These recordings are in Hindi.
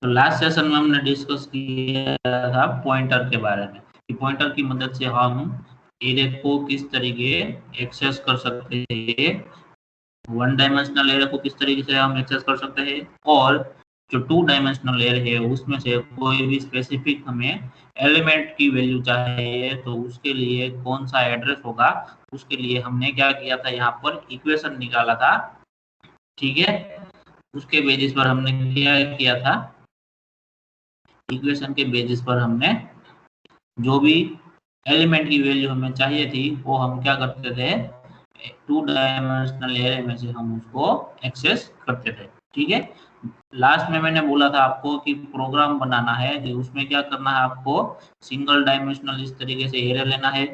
तो लास्ट सेशन में हमने डिस्कस किया था पॉइंटर के बारे में कि पॉइंटर की मदद से हम एरे को किस तरीके एक्सेस कर सकते हैं, वन डायमेंशनल एरे को किस तरीके से हम एक्सेस कर सकते हैं, और जो टू डायमेंशनल एरे है उसमें से कोई भी स्पेसिफिक हमें एलिमेंट की वैल्यू चाहिए तो उसके लिए कौन सा एड्रेस होगा, उसके लिए हमने क्या किया था, यहाँ पर इक्वेशन निकाला था। ठीक है, उसके बेसिस पर हमने क्या किया था, इक्वेशन के बेसिस पर हमने जो भी एलिमेंट की वैल्यू हमें चाहिए थी वो हम क्या करते थे, टू डायमेंशनल एरे में से हम उसको एक्सेस करते थे। ठीक है, लास्ट में मैंने बोला था आपको कि प्रोग्राम बनाना है तो उसमें क्या करना है, आपको सिंगल डायमेंशनल इस तरीके से एरे लेना है,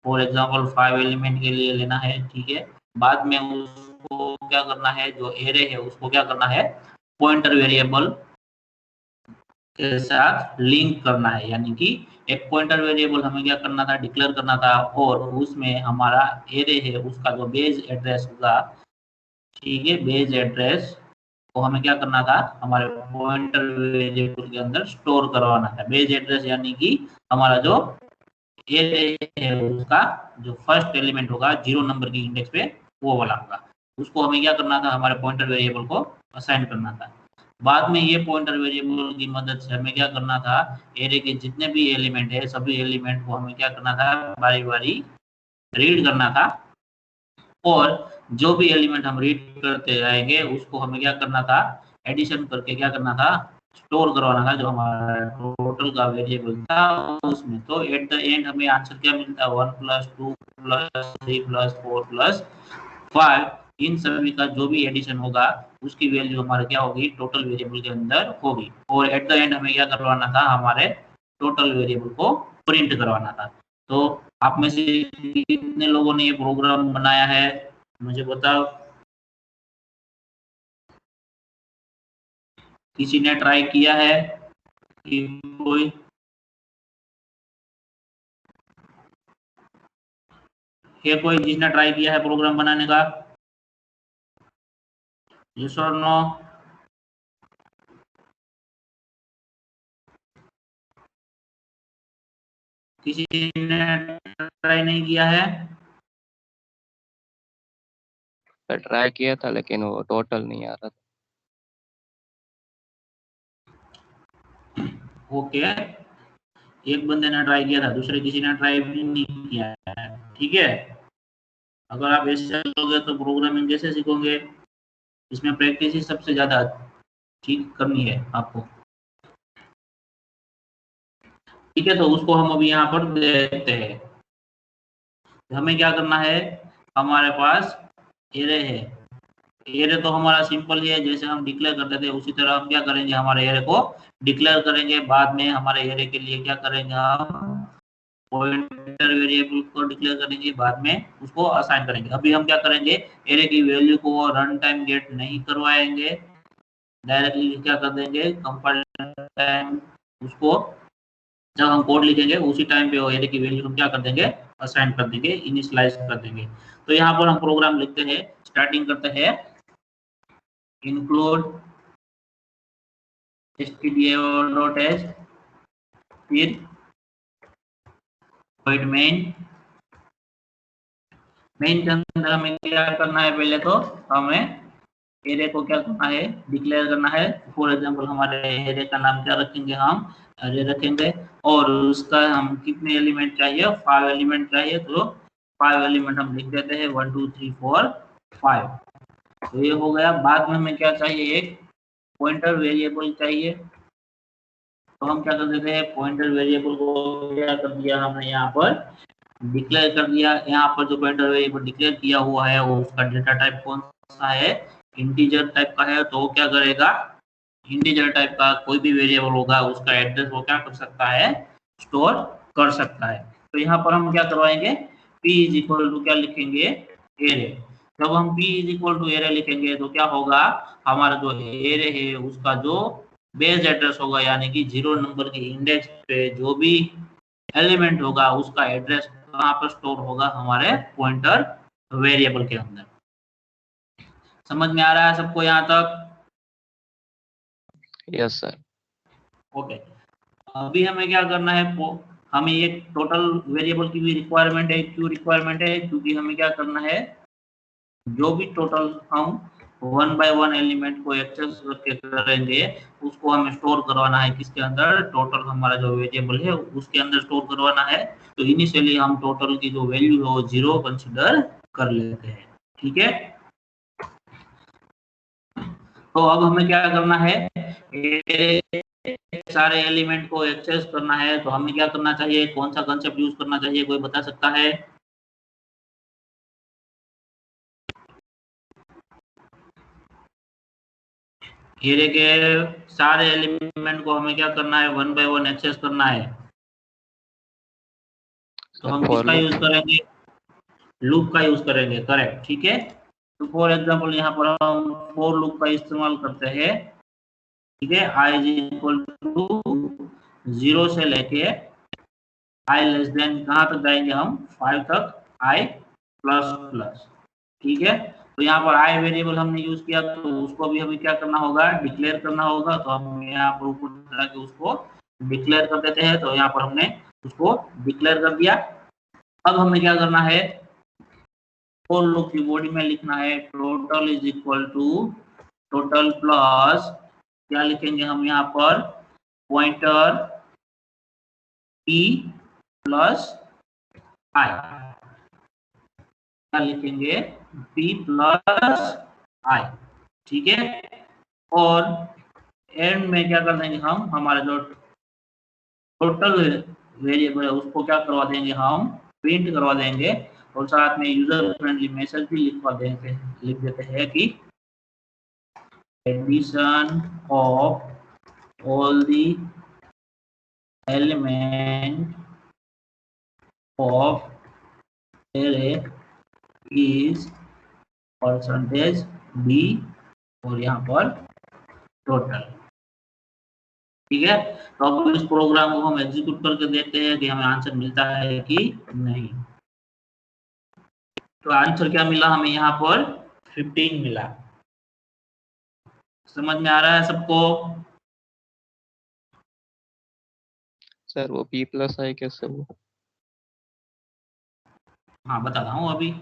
फॉर एग्जांपल 5 एलिमेंट के लिए लेना है। ठीक है, बाद में उसको क्या करना है, जो एरे है उसको क्या करना है, पॉइंटर वेरिएबल के साथ लिंक करना है, यानी कि एक पॉइंटर वेरिएबल हमें क्या करना था, डिक्लेयर करना था, और उसमें हमारा एरे है उसका जो बेस एड्रेस होगा, ठीक है, बेस एड्रेस को हमें क्या करना था, हमारे पॉइंटर वेरिएबल के अंदर स्टोर करवाना था। बेस एड्रेस यानी कि हमारा जो एरे है उसका जो फर्स्ट एलिमेंट होगा 0 नंबर की इंडेक्स पे वो वाला होगा, उसको हमें क्या करना था, हमारे पॉइंटर वेरिएबल को असाइन करना था। बाद में ये पॉइंटर वेरिएबल की मदद से हमें क्या करना था, एरे के जितने भी एलिमेंट है सभी एलिमेंट को हमें क्या करना था, बारी बारी रीड करना था, और जो भी एलिमेंट हम रीड करते जाएंगे उसको हमें क्या करना था, एडिशन करके क्या करना था, स्टोर करवाना था जो हमारा टोटल का वेरिएबल था उसमें। तो एट द एंड हमें आंसर क्या मिलता है, 1+2+3+4+5, इन सभी का जो भी एडिशन होगा उसकी वैल्यू हमारे क्या होगी, टोटल वेरिएबल के अंदर होगी, और एट द एंड हमें क्या करवाना था, हमारे टोटल वेरिएबल को प्रिंट करवाना था। तो आप में से कितने लोगों ने ये प्रोग्राम बनाया है, मुझे बताओ। किसी ने ट्राई किया है कि कोई, है कोई जिसने ट्राई किया है प्रोग्राम बनाने का, यस और नो? किसी ने ट्राई नहीं किया है? ट्राई किया था लेकिन वो टोटल नहीं आ रहा था। ओके, एक बंदे ने ट्राई किया था, दूसरे किसी ने ट्राई भी नहीं किया है। ठीक है, अगर आप ऐसे चलोगे तो प्रोग्रामिंग कैसे सीखोगे, इसमें प्रैक्टिस ही सबसे ज्यादा ठीक करनी है आपको। ठीक है, तो उसको हम अभी यहाँ पर देखते हैं। हमें क्या करना है, हमारे पास एरे है, एरे तो हमारा सिंपल ही है, जैसे हम डिक्लेयर करते थे उसी तरह हम क्या करेंगे, हमारे एरे को डिक्लेयर करेंगे, बाद में हमारे एरे के लिए क्या करेंगे, हम पॉइंटर वेरिएबल को डिक्लेयर करेंगे, बाद में उसको असाइन करेंगे। अभी हम क्या करेंगे, एरे की वैल्यू को रन टाइम गेट नहीं करवाएंगे, डायरेक्टली क्या कर देंगे, कंपाइल टाइम उसको जब हम कोड लिखेंगे उसी टाइम पे वो एरे की वैल्यू हम क्या कर देंगे, असाइन कर देंगे, इनिशियलाइज कर देंगे। तो यहाँ पर हम प्रोग्राम लिखते हैं, स्टार्टिंग करते हैं इंक्लूड stdio.h, फिर void मेन के अंदर हमें क्या करना है, पहले तो हमें एरे को क्या करना है, डिक्लेयर करना है। फॉर एग्जांपल हमारे एरे का नाम क्या रखेंगे, हम एरे रखेंगे, और उसका हम कितने एलिमेंट चाहिए, 5 एलिमेंट चाहिए, तो 5 एलिमेंट हम लिख देते हैं, 1 2 3 4 5। तो ये हो गया। बाद में हमें क्या चाहिए, एक पॉइंटर वेरिएबल चाहिए, तो हम क्या कर देते हैं, पॉइंटर वेरिएबल को क्या कर दिया हमने, यहाँ पर डिक्लेयर कर दिया। यहाँ पर जो पॉइंटर वेरिएबल डिक्लेयर किया हुआ है वो उसका डेटा टाइप कौन सा है, इंटीजर टाइप का है, तो वो क्या करेगा, इंटीजर टाइप का कोई भी वेरिएबल होगा उसका एड्रेस वो क्या कर सकता है, स्टोर कर सकता है। तो यहाँ पर हम क्या करवाएंगे, p इज इक्वल टू क्या लिखेंगे, एरे। जब हम p is equal to array लिखेंगे तो क्या होगा, हमारा जो एरे है उसका जो बेस एड्रेस होगा, यानी कि 0 नंबर की इंडेक्स पे जो भी एलिमेंट होगा उसका एड्रेस कहाँ पर स्टोर होगा, हमारे पॉइंटर वेरिएबल के अंदर। समझ में आ रहा है सबको यहाँ तक? Yes sir. ओके, अभी हमें क्या करना है, हमें एक टोटल वेरिएबल की भी रिक्वायरमेंट है। क्यों रिक्वायरमेंट है? क्योंकि हमें क्या करना है, जो भी टोटल हम 1 बाय 1 एलिमेंट को एक्सेस करके करेंगे उसको हमें स्टोर करवाना है किसके अंदर, टोटल हमारा जो वेरिएबल है उसके अंदर स्टोर करवाना है। तो इनिशियली हम टोटल की जो वैल्यू है वो 0 कंसीडर कर लेते हैं। ठीक है, तो अब हमें क्या करना है, सारे एलिमेंट को एक्सेस करना है। तो हमें क्या करना चाहिए, कौन सा कंसेप्ट यूज करना चाहिए, कोई बता सकता है? एरे के सारे एलिमेंट को हमें क्या करना है, 1 बाय 1 एक्सेस करना है। तो हम किसका यूज करेंगे, लूप का यूज करेंगे, करेक्ट। ठीक है, तो फॉर एग्जांपल यहाँ पर हम फॉर लूप का इस्तेमाल करते हैं। ठीक है, i इज इक्वल टू 0 से लेके i लेस देन कहाँ तक जाएंगे हम, 5 तक, i प्लस प्लस। ठीक है, तो यहाँ पर i वेरिएबल हमने यूज किया तो उसको भी हमें क्या करना होगा, डिक्लेयर करना होगा। तो हम यहाँ पर ऊपर जाके उसको डिक्लेयर कर देते हैं। तो यहाँ पर हमने उसको डिक्लेयर कर दिया। अब हमें क्या करना है, फॉर लूप की बॉडी में लिखना है total is equal to total plus, क्या लिखेंगे हम यहाँ पर, पॉइंटर p प्लस i, क्या लिखेंगे, p प्लस i। ठीक है, और एंड में क्या कर देंगे हम, हमारा जो टोटल वेरिएबल है उसको क्या करवा देंगे, हम प्रिंट करवा देंगे। और साथ में यूजर फ्रेंडली मैसेज भी लिख देते हैं कि addition of all the element of array is percentage b और यहाँ पर टोटल। ठीक है, तो अब इस प्रोग्राम को हम एग्जीक्यूट करके देखते हैं कि हमें आंसर मिलता है कि नहीं। तो आंसर क्या मिला हमें, यहाँ पर 15 मिला। समझ में आ रहा है सबको? सर वो p प्लस आई कैसे वो? हाँ बता रहा हूँ अभी।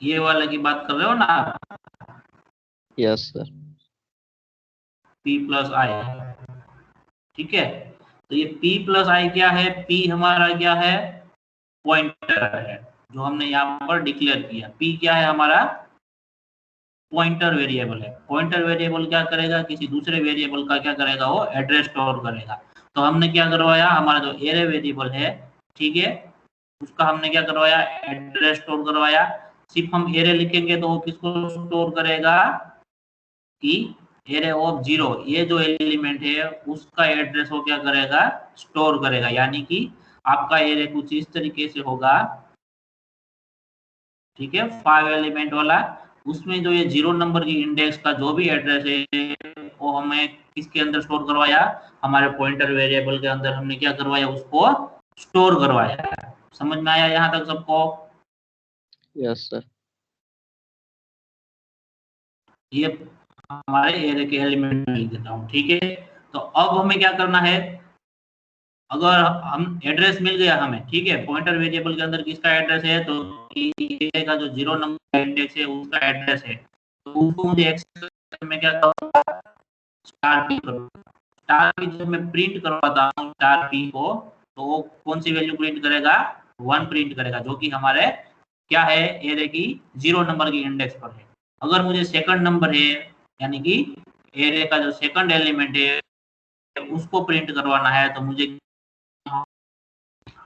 ये वाले की बात कर रहे हो ना? Yes sir. p प्लस आई। ठीक है, तो ये p प्लस आई क्या है, p हमारा क्या है, पॉइंटर है जो हमने यहाँ पर डिक्लेयर किया। p क्या है हमारा, पॉइंटर वेरिएबल है। पॉइंटर वेरिएबल क्या करेगा, किसी दूसरे वेरिएबल का क्या करेगा, वो एड्रेस स्टोर करेगा। तो हमने क्या करवाया, हमारा जो एरे वेरिएबल है, ठीक है, उसका हमने क्या करवाया, एड्रेस स्टोर करवाया। सिर्फ हम एरे लिखेंगे तो वो किसको स्टोर करेगा, कि एरे ऑफ 0, ये जो एलिमेंट है उसका एड्रेस वो क्या करेगा, स्टोर करेगा। यानी कि आपका एरे कुछ इस तरीके से होगा, ठीक है, 5 एलिमेंट वाला। उसमें जो ये 0 नंबर की इंडेक्स का जो भी एड्रेस है वो हमें किसके अंदर स्टोर करवाया, हमारे पॉइंटर वेरिएबल के अंदर हमने क्या करवाया, उसको स्टोर करवाया। समझ में आया यहाँ तक सबको? Yes sir. ये हमारे एरे के एलिमेंट में लिख देता हूँ। ठीक है, तो अब हमें क्या करना है, अगर हम एड्रेस मिल गया हमें, ठीक है, पॉइंटर वेरिएबल के अंदर किसका एड्रेस है, तो एरे का जो 0 नंबर इंडेक्स है उसका एड्रेस है। तो उसको मुझे एक्सेस में क्या करूँगा, स्टार पी करूँगा। स्टार पी जब मैं प्रिंट करवाता हूँ स्टार पी को, तो वो कौन सी वैल्यू प्रिंट करेगा, 1 प्रिंट करेगा, जो कि हमारे क्या है, एरे की 0 नंबर की इंडेक्स पर है। अगर मुझे सेकंड नंबर है, यानी कि एरे का जो सेकंड एलिमेंट है उसको प्रिंट करवाना है, तो मुझे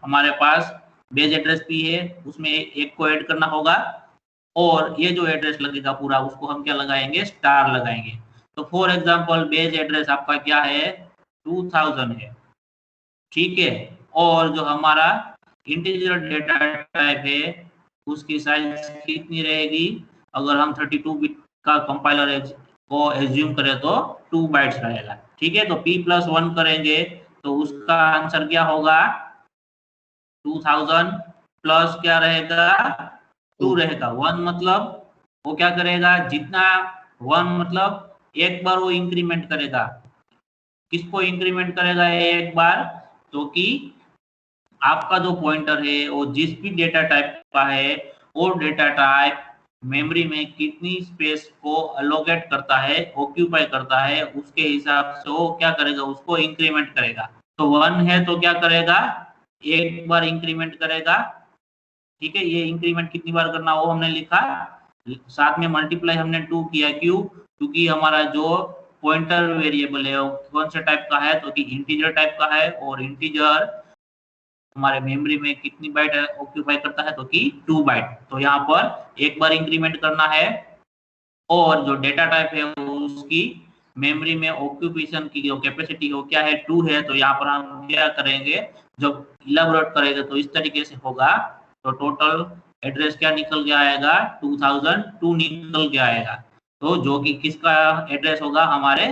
हमारे पास बेस एड्रेस भी है, उसमें एक को ऐड करना होगा। और ये जो एड्रेस लगेगा पूरा, उसको हम क्या लगाएंगे, स्टार लगाएंगे। तो फॉर एग्जांपल बेस एड्रेस आपका क्या है, 2000 है। ठीक है, और जो हमारा इंटीजर डेटा टाइप है उसकी साइज कितनी रहेगी, अगर हम 32 बिट का कंपाइलर को एज्यूम करें तो 2 बाइट्स रहेगा। ठीक है, तो p+1 करेंगे तो उसका आंसर क्या होगा, 2000 प्लस क्या रहेगा 2 रहेगा। 1 मतलब वो क्या करेगा, जितना 1 मतलब एक बार वो इंक्रीमेंट करेगा। किसको इंक्रीमेंट करेगा एक बार, तो कि आपका जो पॉइंटर है वो जिस भी डेटा टाइप का है वो डेटा टाइप मेमोरी में कितनी स्पेस को अलोकेट करता है, ऑक्यूपाई करता है, उसके हिसाब से वो क्या करेगा, उसको इंक्रीमेंट करेगा। तो 1 है तो क्या करेगा, एक बार इंक्रीमेंट करेगा। ठीक है, ये इंक्रीमेंट कितनी बार करना वो हमने लिखा, साथ में मल्टीप्लाई हमने 2 किया। क्यों, क्योंकि हमारा जो पॉइंटर वेरिएबल है वो कौन से टाइप का है, तो कि इंटीजर टाइप का है, और इंटीजर हमारे मेमोरी में कितनी बाइट ऑक्यूपाई करता है, तो कि 2 बाइट। तो यहाँ पर एक बार इंक्रीमेंट करना है, और जो डेटा टाइप है उसकी मेमोरी में ऑक्यूपेशन की जो कैपेसिटी है क्या है 2 है। तो यहाँ पर हम क्या करेंगे, जब इलाबोरेट करेंगे तो इस तरीके से होगा। तो टोटल एड्रेस क्या निकल के आएगा, 2002 निकल के आएगा। तो जो कि किसका एड्रेस होगा, हमारे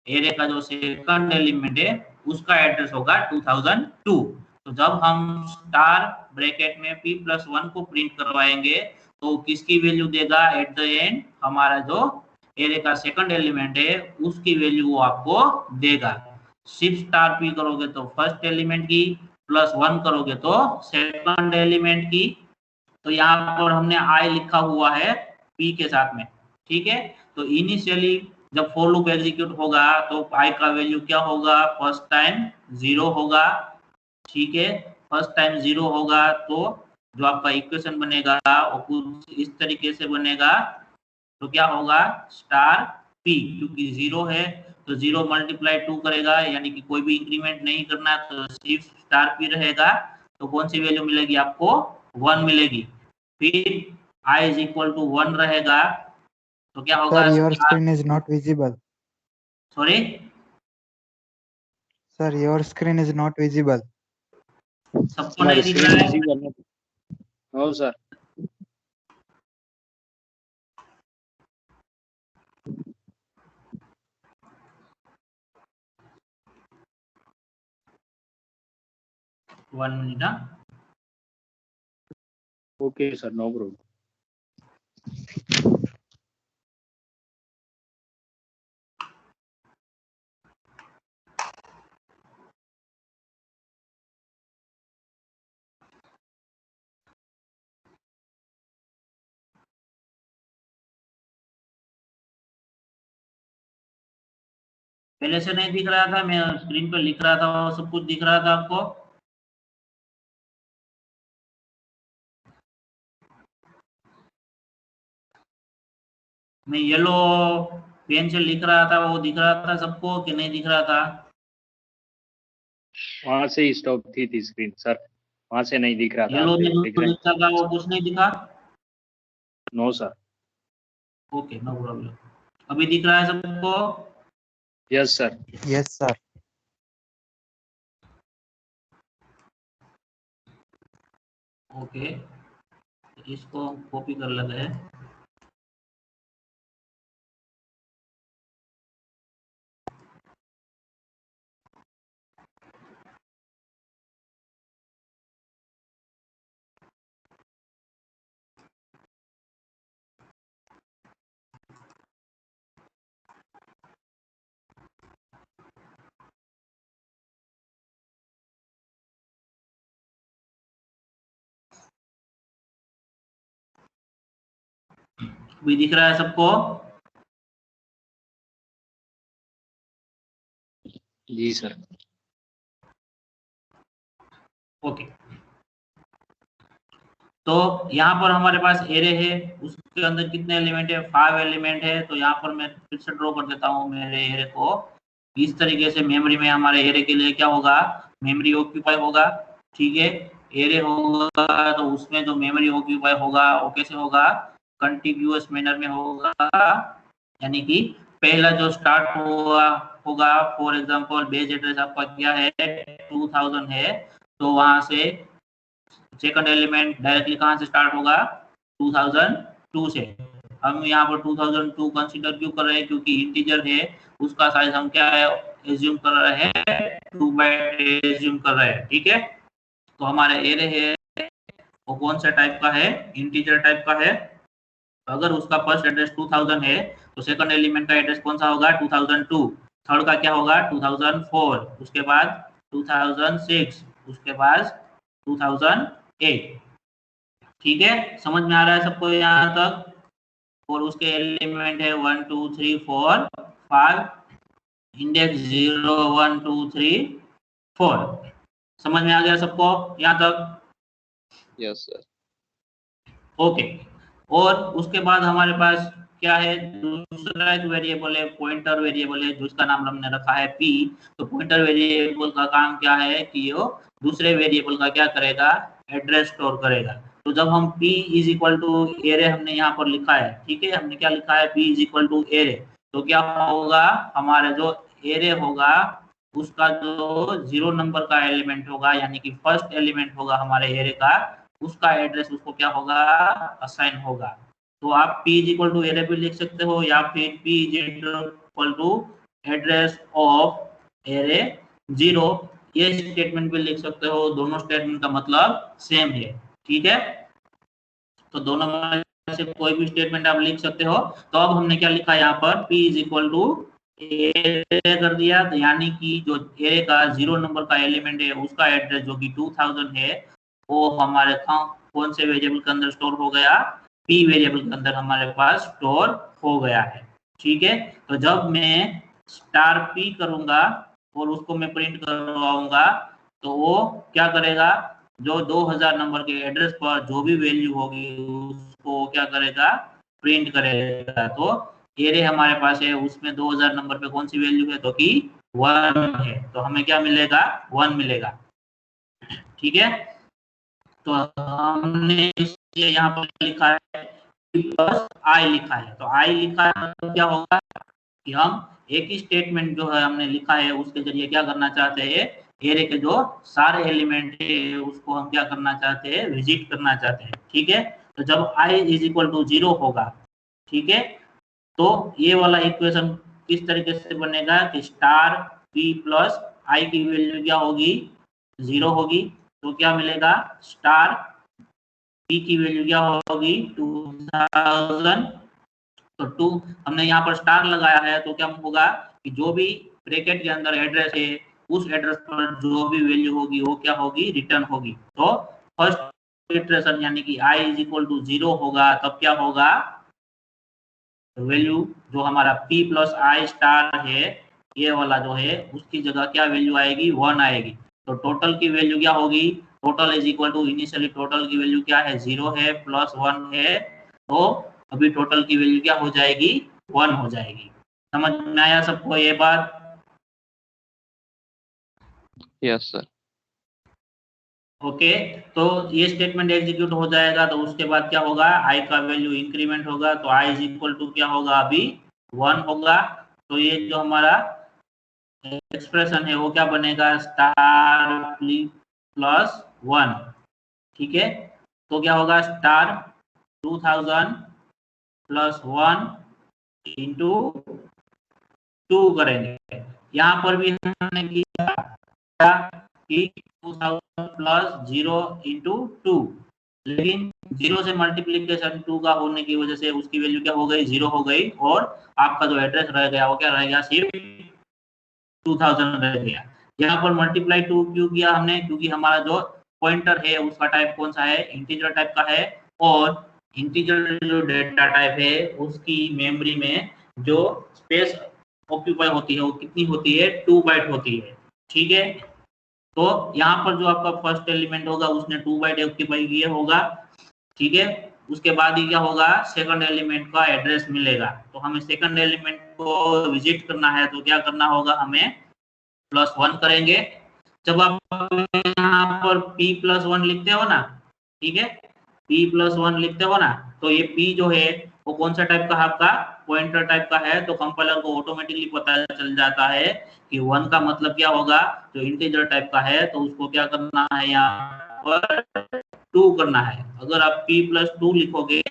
एरे का जो सेकंड एलिमेंट है उसका एड्रेस होगा 2002। तो जब हम स्टार ब्रैकेट में p+1 को प्रिंट करवाएंगे तो किसकी वैल्यू देगा एट द एंड, हमारा जो एरे का सेकंड एलिमेंट है उसकी वैल्यू वो आपको देगा। शिफ्ट स्टार पी करोगे तो फर्स्ट एलिमेंट की, +1 करोगे तो सेकंड एलिमेंट की। तो यहाँ पर हमने आई लिखा हुआ है पी के साथ में। ठीक है, तो इनिशियली जब फॉर लूप एग्जीक्यूट होगा तो आई का वैल्यू क्या होगा, फर्स्ट टाइम 0 होगा। ठीक है, फर्स्ट टाइम 0 होगा तो जो आपका इक्वेशन बनेगा वो कुछ इस तरीके से बनेगा। तो क्या होगा, स्टार पी, क्योंकि 0 है तो 0 मल्टीप्लाई 2 करेगा, यानी कि कोई भी इंक्रीमेंट नहीं करना, तो सिर्फ स्टार पी रहेगा। तो कौन सी वैल्यू मिलेगी आपको, 1 मिलेगी। फिर i इज इक्वल टू 1 रहेगा, तो क्या होगा, Sir, your screen is not visible. Sorry Sir, your screen is not visible. सबको नहीं दिख रहा है। No sir. One minute. Okay sir, no problem. पहले से नहीं दिख रहा था, मैं स्क्रीन पर लिख रहा था, वो सब कुछ दिख रहा था आपको। मैं येलो पेन से लिख रहा था, वो दिख रहा था सबको कि नहीं दिख रहा था? वहां से स्टॉप थी स्क्रीन सर, वहां से नहीं दिख रहा था। येलो में दिखा था, वो कुछ नहीं दिखा? No sir. Okay, no problem. अभी दिख रहा है सबको? Yes sir. Yes, sir. Okay, इसको कॉपी कर लेते हैं। अभी दिख रहा है सबको? जी सर। ओके, तो यहाँ पर हमारे पास एरे है, उसके अंदर कितने एलिमेंट है, 5 एलिमेंट है। तो यहाँ पर मैं फिर से ड्रॉ कर देता हूँ मेरे एरे को। इस तरीके से मेमोरी में हमारे एरे के लिए क्या होगा, मेमोरी ऑक्यूपाई होगा। ठीक है, एरे होगा तो उसमें जो मेमोरी ऑक्यूपाई होगा वो कैसे होगा, कंटिन्यूअस मैनर में होगा। यानी कि पहला जो स्टार्ट होगा फॉर एग्जांपल बेस एड्रेस आपका क्या है 2000 है, तो वहां से सेकंड एलिमेंट डायरेक्टली कहां से स्टार्ट होगा, 2002 से। हम यहाँ पर 2002 कंसीडर क्यों कर रहे हैं, क्योंकि इंटीजर है, उसका साइज हम क्या है एज्यूम कर रहे हैं, 2 बाइट एज्यूम कर रहे हैं। ठीक है, तो हमारा एरे है वो कौन सा टाइप का है, इंटीजर टाइप का है। तो अगर उसका फर्स्ट एड्रेस 2000 है तो सेकंड एलिमेंट का एड्रेस कौन सा होगा, 2002। थर्ड का क्या होगा, 2004, उसके बाद 2006, उसके बाद 2008। ठीक है, समझ में आ रहा है सबको यहाँ तक। और उसके एलिमेंट है 1 2 3 4 5, इंडेक्स 0 1 2 3 4। समझ में आ गया सबको यहाँ तक? Yes sir. ओके। और उसके बाद हमारे पास क्या है, दूसरा एक वेरिएबल है, पॉइंटर वेरिएबल है, जिसका नाम हमने रखा है p। तो पॉइंटर वेरिएबल का काम क्या है कि वो दूसरे वेरिएबल का क्या करेगा, एड्रेस स्टोर करेगा। तो जब हम p is equal to array हमने यहाँ पर लिखा है, ठीक है, हमने क्या लिखा है, p is equal to array, तो क्या होगा, हमारे जो एरे होगा उसका जो 0 नंबर का एलिमेंट होगा, यानी कि फर्स्ट एलिमेंट होगा हमारे एरे का, उसका एड्रेस उसको क्या होगा, असाइन होगा। तो आप p is equal to array भी लिख सकते हो, या फिर p is equal to address of array 0, ये स्टेटमेंट भी लिख सकते हो। दोनों स्टेटमेंट का मतलब सेम है, ठीक है। तो दोनों में से कोई भी स्टेटमेंट आप लिख सकते हो। तो अब हमने क्या लिखा यहाँ पर, p is equal to array कर दिया, तो यानी कि जो एरे का 0 नंबर का एलिमेंट है उसका एड्रेस जो कि 2000 है वो हमारे कौन से वेरिएबल के अंदर स्टोर हो गया, p वेरिएबल के अंदर हमारे पास स्टोर हो गया है। ठीक है, तो जब मैं स्टार p करूंगा और उसको मैं प्रिंट करवाऊंगा तो वो क्या करेगा, जो 2000 नंबर के एड्रेस पर जो भी वैल्यू होगी उसको क्या करेगा, प्रिंट करेगा। तो एरे हमारे पास है, उसमें 2000 नंबर पे कौन सी वैल्यू है, तो कि 1 है, तो हमें क्या मिलेगा, 1 मिलेगा। ठीक है, तो हमने इसलिए यहाँ पर लिखा है प्लस आई लिखा है। तो आई लिखा है तो क्या होगा कि हम एक ही स्टेटमेंट जो है हमने लिखा है उसके जरिए क्या करना चाहते हैं, एरे के जो सारे एलिमेंट है उसको हम क्या करना चाहते हैं, विजिट करना चाहते हैं। ठीक है, तो जब आई इज इक्वल टू 0 होगा, ठीक है, तो ये वाला इक्वेशन किस तरीके से बनेगा कि स्टार p प्लस आई की वैल्यू क्या होगी, 0 होगी। तो क्या मिलेगा, स्टार p की वैल्यू क्या होगी, 2000। तो 2 हमने यहाँ पर स्टार लगाया है तो क्या होगा कि जो भी ब्रैकेट के अंदर एड्रेस है उस एड्रेस पर जो भी वैल्यू होगी वो क्या होगी, रिटर्न होगी। तो फर्स्ट इटरेशन यानी कि i इज इक्वल टू 0 होगा, तब क्या होगा, वैल्यू जो हमारा p प्लस आई स्टार है ये वाला जो है उसकी जगह क्या वैल्यू आएगी, 1 आएगी। तो टोटल की वैल्यू क्या होगी, total is equal to initially total की वैल्यू क्या है, 0 है प्लस 1 है, तो अभी टोटल की वैल्यू क्या हो जाएगी, 1 हो जाएगी। समझ में आया सबको ये बात? Yes sir. ओके, तो ये स्टेटमेंट एग्जीक्यूट हो जाएगा तो उसके बाद क्या होगा, आई का वैल्यू इंक्रीमेंट होगा, तो आई इज इक्वल टू क्या होगा, अभी 1 होगा। तो ये जो हमारा एक्सप्रेशन है वो क्या बनेगा, स्टार प्लस 1। ठीक है, तो क्या होगा, स्टार 2000 प्लस 1 इंटू 2 करेंगे। यहाँ पर भी हमने किया कि 2000 प्लस 0 इंटू 2, लेकिन 0 से मल्टीप्लीकेशन 2 का होने की वजह से उसकी वैल्यू क्या हो गई, 0 हो गई, और आपका जो एड्रेस रह गया वो क्या रह गया, सिर्फ 2000 रह गया। यहाँ पर मल्टीप्लाई 2 क्यों किया हमने, क्योंकि हमारा जो पॉइंटर है उसका टाइप कौन सा है, इंटीजर टाइप का है, और इंटीजर जो डेटा टाइप है उसकी मेमोरी में जो स्पेस ऑक्यूपाई होती है वो कितनी होती है, 2 बाइट होती है। ठीक है, तो यहाँ पर जो आपका फर्स्ट एलिमेंट होगा उसने 2 बाइट ऑक्यूपाई किया होगा। ठीक है, उसके बाद ही क्या होगा, सेकंड एलिमेंट का एड्रेस मिलेगा। तो हमें सेकंड एलिमेंट को विजिट करना है तो क्या करना होगा, हमें प्लस 1 करेंगे। जब आप यहाँ पर p प्लस 1 लिखते हो ना, ठीक है, p प्लस 1 लिखते हो ना, तो ये p जो है वो कौन सा टाइप का आपका, पॉइंटर टाइप का है। तो कंपाइलर को ऑटोमेटिकली पता चल जाता है कि 1 का मतलब क्या होगा, जो इंटीजर टाइप का है तो उसको क्या करना है, यहाँ पर 2 करना है। अगर आप p प्लस 2 लिखोगे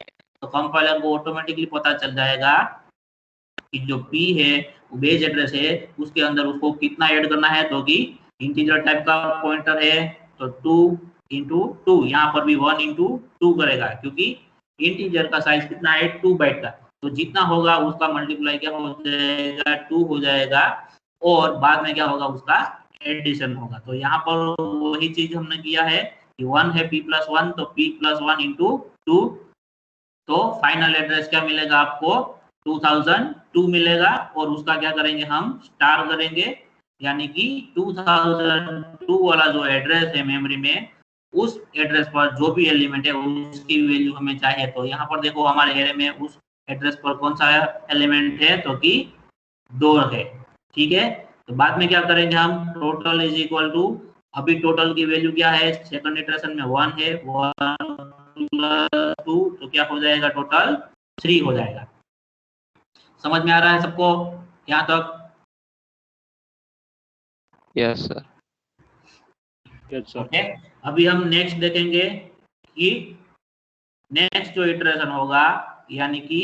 तो कंपाइलर को ऑटोमेटिकली पता चल जाएगा कि जो p है वो बेस एड्रेस है, उसके अंदर उसको कितना ऐड करना है, तो कि इंटीजर टाइप का पॉइंटर है तो 2 इंटू 2, यहाँ पर भी 1 इंटू 2 करेगा, क्योंकि इंटीजर का साइज कितना है 2 बाइट का, तो जितना होगा उसका मल्टीप्लाई क्या हो जाएगा 2 हो जाएगा, और बाद में क्या होगा उसका एडिशन होगा। तो यहाँ पर वही चीज हमने किया है कि 1 है p+1, तो p+1 इंटू 2, तो फाइनल एड्रेस क्या मिलेगा आपको 2002 मिलेगा, और उसका क्या करेंगे हम स्टार करेंगे, यानी कि 2002 वाला जो एड्रेस है मेमोरी में, उस एड्रेस पर जो भी एलिमेंट है उसकी वैल्यू हमें चाहिए। तो यहाँ पर देखो हमारे एरे में उस एड्रेस पर कौन सा एलिमेंट है, तो कि 2 है, ठीक है। तो बाद में क्या करेंगे हम, टोटल इज इक्वल टू, अभी टोटल की वैल्यू क्या है सेकंड इटरेशन में 1 है, 1 + 2, तो क्या हो जाएगा टोटल 3 हो जाएगा। समझ में आ रहा है सबको यहाँ तक? Yes sir. Yes sir. Okay, अभी हम नेक्स्ट देखेंगे कि नेक्स्ट जो इटरेशन होगा, यानी कि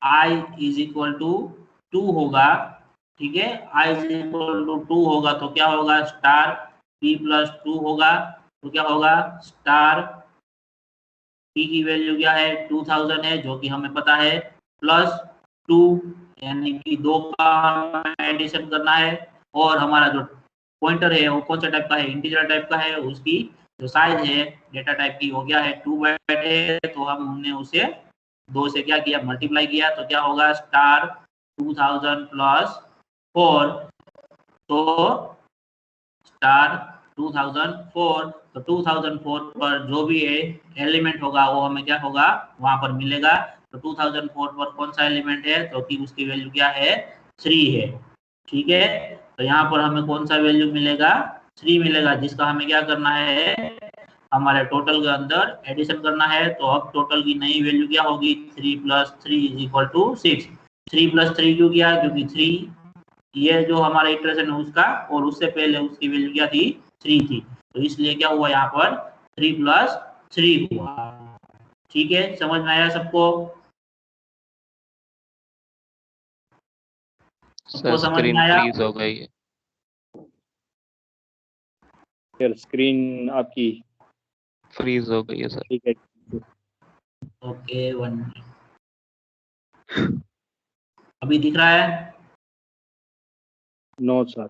i इज इक्वल टू 2 होगा, ठीक है। i इज इक्वल टू 2 होगा तो क्या होगा स्टार p+2 होगा, तो क्या होगा स्टार p की वैल्यू क्या है 2000 है, जो कि हमें पता है, +2, यानी कि 2 का एडिशन करना है, और हमारा जो पॉइंटर है वो कौन सा टाइप का है, इंटीजर टाइप का है, उसकी जो साइज है डेटा टाइप की वो क्या है 2 बाइट है, तो हमने उसे 2 से क्या किया मल्टीप्लाई किया, तो क्या होगा स्टार 2000 + 4, तो स्टार 2004, तो 2004 पर जो भी एलिमेंट होगा वो हमें क्या होगा वहां पर मिलेगा। तो 2004 पर कौन सा एलिमेंट है, तो कि उसकी वैल्यू क्या है 3 है, ठीक है। तो यहाँ पर हमें कौन सा वैल्यू मिलेगा 3 मिलेगा, जिसका हमें क्या करना है हमारे टोटल के अंदर एडिशन करना है। तो अब टोटल की नई वैल्यू क्या होगी 3 + 3 = 6। 3 + 3 क्यों किया, क्योंकि 3 ये जो हमारा इटरेशन है उसका, और उससे पहले उसकी वैल्यू क्या थी 3 थी, तो इसलिए क्या हुआ यहाँ पर 3 + 3 हुआ, ठीक है। समझ में आया सबको? सर सबको समझ में स्क्रीन आया? फ्रीज हो गई है। सर स्क्रीन आपकी फ्रीज हो गई है सर। ठीक है। ओके 1 मिनट, अभी दिख रहा है? No sir.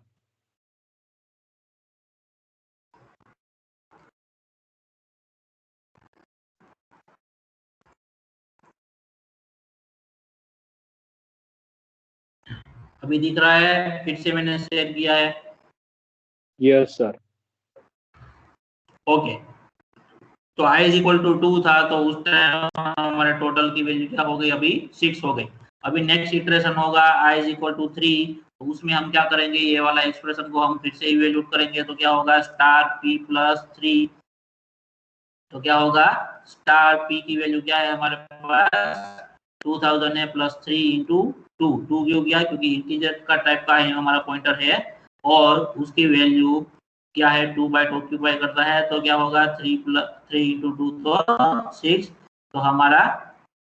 अभी दिख रहा है? फिर से मैंने शेयर किया है। Yes sir. ओके, तो i = 2 था, तो उस टाइम हमारे टोटल की वैल्यू क्या हो गई अभी 6 हो गई। अभी नेक्स्ट इटरेशन होगा i = 3, तो उसमें हम क्या करेंगे ये वाला एक्सप्रेशन को हम फिर से इवेल्यूट करेंगे, तो क्या होगा स्टार p+3, तो क्या होगा स्टार p की वैल्यू क्या है हमारे पास 2000 है, +3 × 2, 2 क्यों किया, क्योंकि इंटीजर का टाइप का है हमारा पॉइंटर है, और उसकी वैल्यू क्या है 2 बाइट ऑक्यूपाई करता है, तो क्या होगा 3 × 2 तो 6, तो हमारा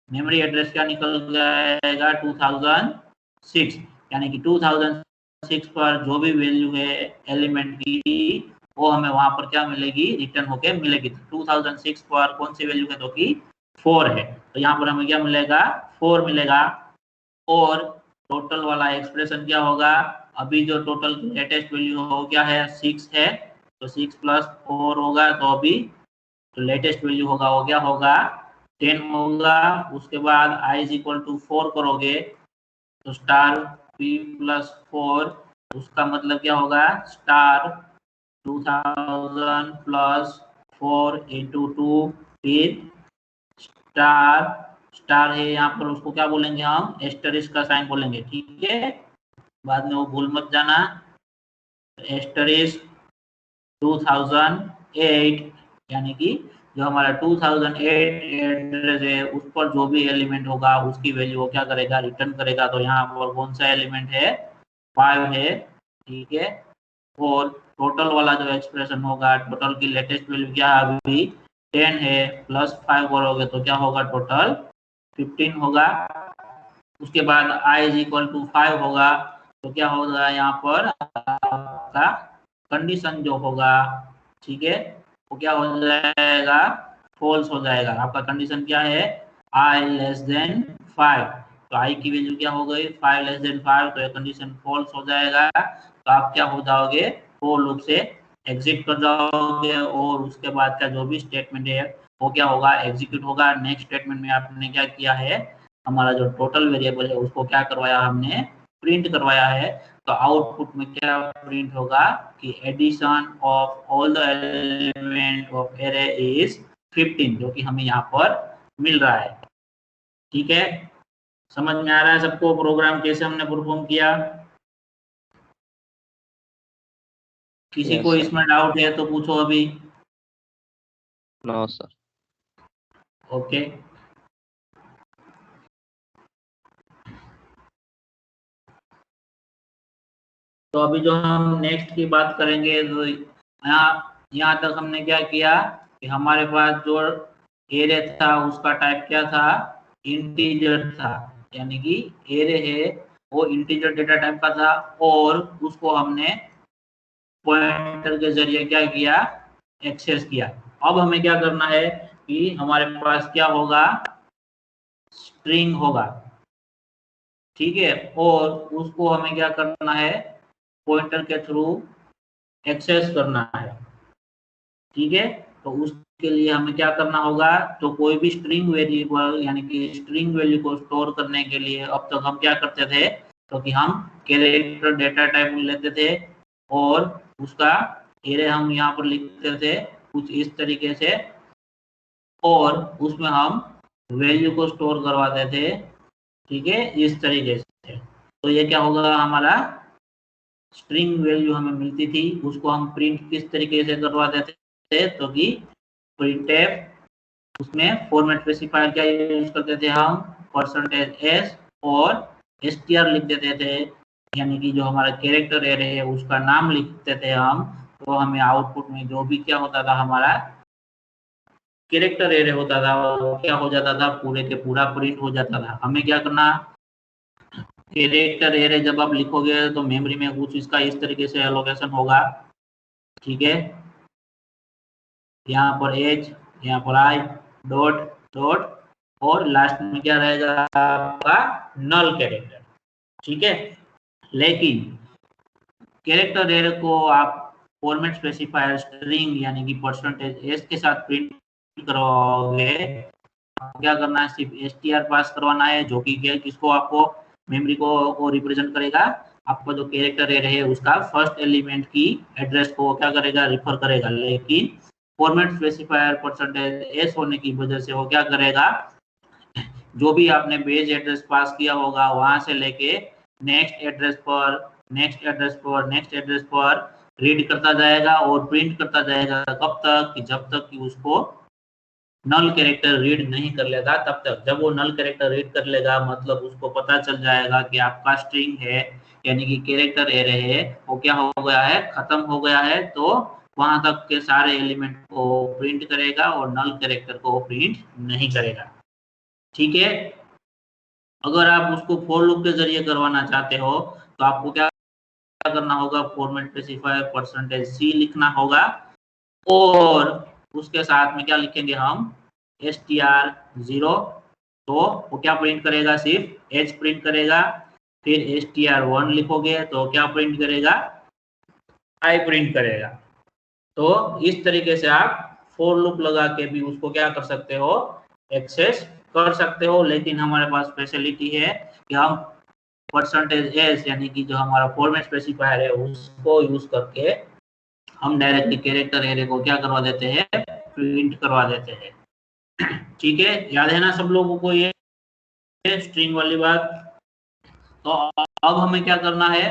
मेमोरी एड्रेस क्या निकल जाएगा 2006, यानी कि 2006 पर जो भी वैल्यू है एलिमेंट की वो हमें वहां पर क्या मिलेगी रिटर्न होके मिलेगी। तो 2006 पर कौन सी वैल्यू है, तो कि 4 है, तो यहाँ पर हमें क्या मिलेगा 4 मिलेगा। और टोटल वाला एक्सप्रेशन क्या होगा, अभी जो टोटल लेटेस्ट वैल्यू हो क्या है 6 है, तो 6 + 4 होगा, तो अभी तो लेटेस्ट वैल्यू होगा वो क्या होगा 10 होगा। उसके बाद i = 4 करोगे, तो स्टार p+4, उसका मतलब क्या होगा स्टार 2000 + 4 × 2, फिर स्टार स्टार है यहाँ पर, उसको क्या बोलेंगे हम एस्टरिस्क का साइन बोलेंगे, ठीक है, बाद में वो भूल मत जाना। एस्टरिस्क 2008, यानी कि जो हमारा 2008 एड्रेस है उस पर जो भी एलिमेंट होगा उसकी वैल्यू वो क्या करेगा रिटर्न करेगा। तो यहाँ पर कौन सा एलिमेंट है 5 है, ठीक है। और टोटल वाला जो एक्सप्रेशन होगा टोटल की लेटेस्ट वैल्यू क्या है अभी 10 है, +5 करोगे तो क्या होगा टोटल 15 होगा। उसके बाद i = 5 होगा, तो क्या होगा यहाँ पर आपका कंडीशन जो होगा, ठीक है, वो क्या हो जाएगा, फॉल्स हो जाएगा। आपका कंडीशन क्या है, i लेस देन 5, तो i की वैल्यू क्या हो गई 5 लेस देन 5, तो ये कंडीशन फॉल्स हो जाएगा। तो आप क्या हो जाओगे, फॉर लूप से एग्जिट कर जाओगे और उसके बाद का जो भी स्टेटमेंट है वो क्या होगा, एग्जीक्यूट होगा। नेक्स्ट स्टेटमेंट में आपने क्या किया है, हमारा जो टोटल वेरिएबल है उसको क्या करवाया, हमने प्रिंट करवाया है। तो आउटपुट में क्या प्रिंट होगा कि addition of all the element of array is 15, जो कि हमें यहाँ पर मिल रहा है। ठीक है, समझ में आ रहा है सबको प्रोग्राम कैसे हमने परफॉर्म किया? किसी Yes, को sir. इसमें डाउट है तो पूछो अभी। No, sir. ओके, तो अभी जो हम नेक्स्ट की बात करेंगे, तो यहाँ तक हमने क्या किया कि हमारे पास जो एरे था उसका टाइप क्या था, इंटीजर था, यानी कि एरे है वो इंटीजर डेटा टाइप का था, और उसको हमने पॉइंटर के जरिए क्या किया, एक्सेस किया। अब हमें क्या करना है कि हमारे पास क्या होगा, स्ट्रिंग होगा, ठीक है, और उसको हमें क्या करना है, पॉइंटर के थ्रू एक्सेस करना है। ठीक है, तो उसके लिए हमें क्या करना होगा, तो कोई भी स्ट्रिंग वेरिएबल यानी कि स्ट्रिंग वैल्यू को स्टोर करने के लिए अब तक हम क्या करते थे, तो कि हम कैरेक्टर डेटा टाइप लेते थे और उसका एरे हम यहाँ पर लिखते थे कुछ इस तरीके से, और उसमें हम वैल्यू को स्टोर करवाते थे, ठीक है, इस तरीके से। तो ये क्या होगा, हमारा स्ट्रिंग वैल्यू हमें मिलती थी, उसको हम प्रिंट किस तरीके से करवा देते थे, तो कि प्रिंटफ उसमें फॉर्मेट स्पेसिफायर क्या यूज करते थे हम, %s और str लिख देते थे, यानी कि जो हमारा कैरेक्टर एरे है उसका नाम लिखते थे हम। तो हमें आउटपुट में जो भी क्या होता था, हमारा कैरेक्टर एरे होता था वो क्या हो जाता था, पूरे के पूरा प्रिंट हो जाता था। हमें क्या करना, कैरेक्टर एरे जब आप लिखोगे तो मेमोरी में कुछ इसका इस तरीके से एलोकेशन होगा, ठीक है, यहाँ पर एज, यहाँ पर आई, डॉट डॉट, और लास्ट में क्या रहेगा आपका नल कैरेक्टर, ठीक है। लेकिन कैरेक्टर एरे को आप फॉर्मेट स्पेसिफायर स्ट्रिंग यानी कि %s के साथ प्रिंट करवाओगे, क्या करना है, सिर्फ str पास करवाना है, जो कि किसको, आपको मेमोरी को रिप्रेजेंट करेगा, आपका जो कैरेक्टर एरे है उसका फर्स्ट एलिमेंट की एड्रेस को क्या करेगा, रिफर करेगा। लेकिन फॉर्मेट स्पेसिफायर %s होने की वजह से वो क्या करेगा, जो भी आपने बेस एड्रेस पास किया होगा वहां से लेके नेक्स्ट एड्रेस पर, नेक्स्ट एड्रेस पर, नेक्स्ट एड्रेस पर रीड करता जाएगा और प्रिंट करता जाएगा, कब तक कि जब तक कि उसको नल कैरेक्टर रीड नहीं कर लेगा तब तक। जब वो नल कैरेक्टर रीड कर लेगा मतलब उसको पता चल जाएगा कि आपका स्ट्रिंग है यानी कि कैरेक्टर एरे है वो क्या हो गया है, खत्म हो गया है, तो वहां तक के सारे एलिमेंट को प्रिंट करेगा और नल कैरेक्टर को प्रिंट नहीं करेगा, ठीक है। अगर आप उसको फॉर लूप के जरिए करवाना चाहते हो तो आपको क्या करना होगा, फॉर्मेट स्पेसिफायर %c लिखना होगा, और उसके साथ में क्या लिखेंगे हम, str0, तो वो क्या प्रिंट करेगा, सिर्फ h प्रिंट करेगा। फिर str1 लिखोगे तो क्या प्रिंट करेगा, i प्रिंट करेगा। तो इस तरीके से आप फॉर लूप लगा के भी उसको क्या कर सकते हो, एक्सेस कर सकते हो। लेकिन हमारे पास फैसिलिटी है कि हम %s यानी कि जो हमारा फॉर्मेट स्पेसिफायर है उसको यूज करके हम डायरेक्टली कैरेक्टर एरे को क्या करवा देते हैं, प्रिंट करवा देते हैं, ठीक है। याद है ना सब लोगों को ये स्ट्रिंग वाली बात? तो अब हमें क्या करना है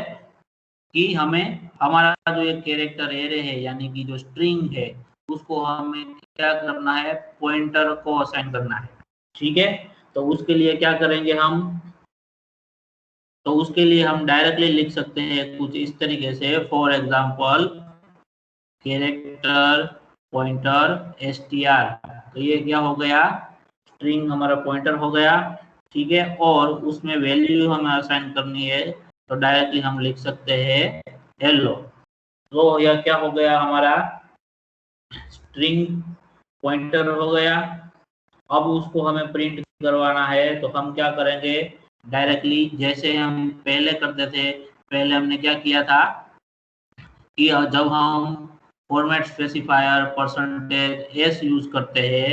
कि हमें हमारा जो एक कैरेक्टर एरे है यानी कि जो स्ट्रिंग है उसको हमें क्या करना है, पॉइंटर को असाइन करना है, ठीक है। तो उसके लिए क्या करेंगे हम, तो उसके लिए हम डायरेक्टली लिख सकते हैं कुछ इस तरीके से, for example character pointer str, तो ये क्या हो गया, स्ट्रिंग हमारा पॉइंटर हो गया, ठीक है। और उसमें वैल्यू हमें असाइन करनी है तो डायरेक्टली हम लिख सकते हैं hello, तो यह क्या हो गया हमारा स्ट्रिंग पॉइंटर हो गया। अब उसको हमें प्रिंट करवाना है तो हम क्या करेंगे, डायरेक्टली जैसे हम पहले करते थे, पहले हमने क्या किया था कि जब हम फॉर्मेट स्पेसिफायर %s यूज करते हैं,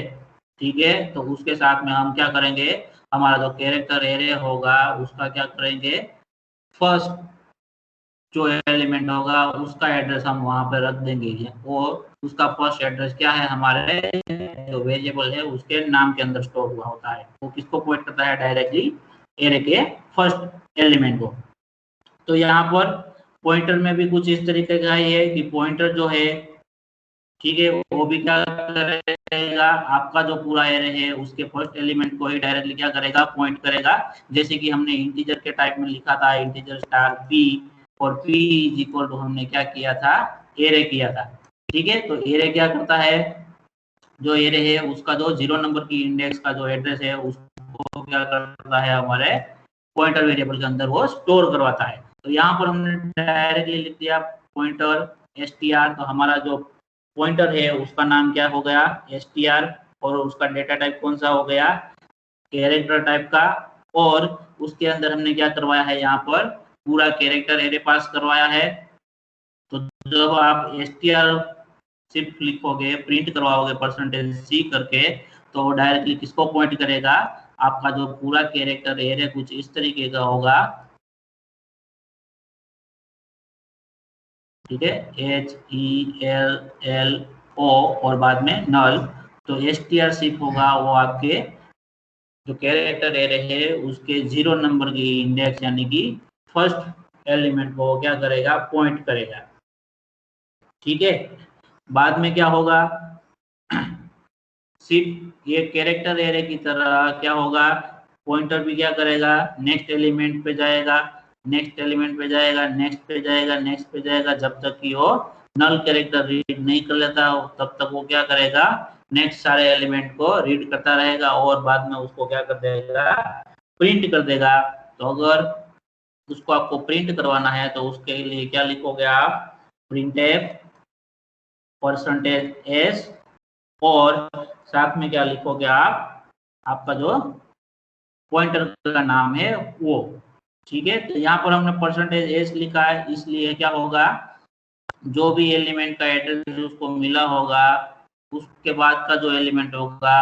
ठीक है, तो उसके साथ में हम क्या करेंगे, हमारा जो कैरेक्टर एरे होगा उसका क्या करेंगे, फर्स्ट जो एलिमेंट होगा उसका एड्रेस हम वहां पर रख देंगे और उसका फर्स्ट एड्रेस क्या है, हमारे जो वेरिएबल है उसके नाम के अंदर स्टोर हुआ होता है। वो किसको पॉइंट करता है, डायरेक्टली एरे के फर्स्ट एलिमेंट को। तो यहाँ पर पॉइंटर में भी कुछ इस तरीके का ही है कि पॉइंटर जो है, ठीक है, वो भी क्या करेगा, आपका जो पूरा एरे है उसके फर्स्ट एलिमेंट को ही डायरेक्टली क्या करेगा, पॉइंट करेगा। जैसे कि हमने इंटीजर के टाइप में लिखा था, इंटीजर स्टार p, और p इज इक्वल टू हमने क्या किया था, एरे किया था, ठीक है। तो एरे क्या करता है, जो एरे है उसका जो 0 नंबर की इंडेक्स का जो एड्रेस है उसको क्या करता है, हमारे पॉइंटर वेरिएबल के अंदर वो स्टोर करवाता है। तो यहाँ पर हमने डायरेक्टली लिख दिया पॉइंटर str, तो हमारा जो पॉइंटर है उसका नाम क्या हो गया, str, और उसका डेटा टाइप कौन सा हो गया, कैरेक्टर टाइप का। और उसके अंदर हमने क्या करवाया है, यहाँ पर पूरा कैरेक्टर एरे पास करवाया है। तो जब आप str सिर्फ लिखोगे, प्रिंट करवाओगे %c करके, तो डायरेक्टली किसको पॉइंट करेगा, आपका जो पूरा कैरेक्टर एरे कुछ इस तरीके का होगा, ठीक है, HELLO और बाद में नल। तो str सिर्फ होगा वो आपके जो कैरेक्टर एरे है उसके 0 नंबर की इंडेक्स यानी कि फर्स्ट एलिमेंट को क्या करेगा, पॉइंट करेगा, ठीक है। बाद में क्या होगा, सिर्फ ये कैरेक्टर एरे की तरह क्या होगा, पॉइंटर भी क्या करेगा, नेक्स्ट एलिमेंट पे जाएगा, नेक्स्ट एलिमेंट पे जाएगा, नेक्स्ट पे जाएगा, नेक्स्ट पे जाएगा, जब तक कि वो नल कैरेक्टर रीड नहीं कर लेता तब तक वो क्या करेगा, नेक्स्ट सारे एलिमेंट को रीड करता रहेगा और बाद में उसको क्या कर देगा, प्रिंट कर देगा। तो अगर उसको आपको प्रिंट करवाना है तो उसके लिए क्या लिखोगे आप, printf %s, और साथ में क्या लिखोगे आप, आपका जो पॉइंटर का नाम है वो, ठीक है। तो यहाँ पर हमने %s लिखा है, इसलिए क्या होगा, जो भी एलिमेंट का एड्रेस उसको मिला होगा उसके बाद का जो एलिमेंट होगा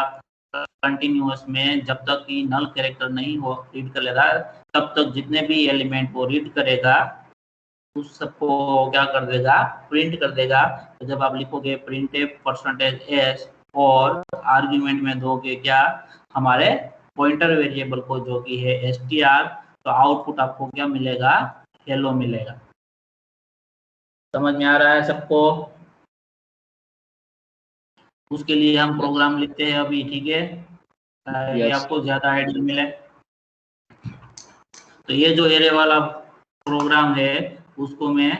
कंटिन्यूअस में, जब तक कि नल कैरेक्टर नहीं हो रीड कर लेगा तब तक जितने भी एलिमेंट वो रीड करेगा उस सबको क्या कर देगा, प्रिंट कर देगा। तो जब आप लिखोगे printf %s और आर्ग्यूमेंट में दोगे क्या, हमारे पॉइंटर वेरिएबल को जो कि है str, तो आउटपुट आपको क्या मिलेगा, हेलो मिलेगा। समझ में आ रहा है सबको? उसके लिए हम प्रोग्राम लिखते हैं अभी, ठीक है, ताकि Yes. आपको ज्यादा आइडिया मिले। तो ये जो एरे वाला प्रोग्राम है उसको मैं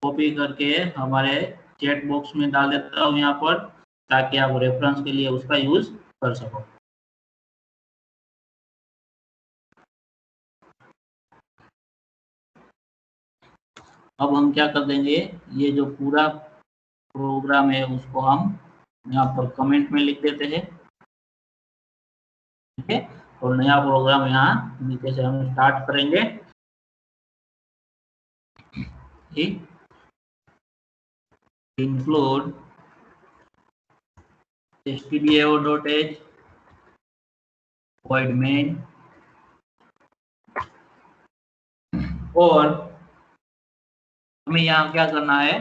कॉपी करके हमारे चैट बॉक्स में डाल देता हूँ यहाँ पर, ताकि आप रेफरेंस के लिए उसका यूज कर सको। अब हम क्या कर देंगे, ये जो पूरा प्रोग्राम है उसको हम यहाँ पर कमेंट में लिख देते हैं, ठीक है, और नया प्रोग्राम यहाँ नीचे से हम स्टार्ट करेंगे, ठीक, include stdio.h void main, और हमें यहाँ क्या करना है,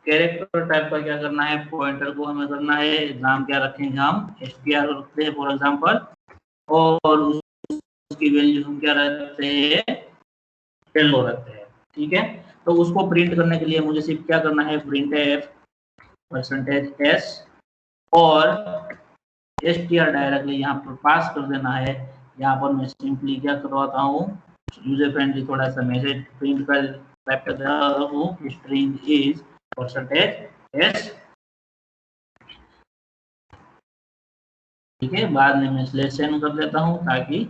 कैरेक्टर टाइप का क्या करना है, पॉइंटर को हमें करना है, नाम क्या रखेंगे हम, str रखते हैं फॉर एग्जांपल, और उसकी वैल्यू हम क्या रखते हैं, हेलो रखते हैं, ठीक है। तो उसको प्रिंट करने के लिए मुझे सिर्फ क्या करना है, printf %s और str डायरेक्टली यहाँ पर पास कर देना है। यहाँ पर मैं सिंपली क्या करवाता हूँ, यूजर फ्रेंडली थोड़ा सा मैसेज प्रिंट कर टाइप कर रहा हूँ, स्ट्रिंग इज %s, ठीक है। बाद में मैं स्लेशन कर देता हूँ ताकि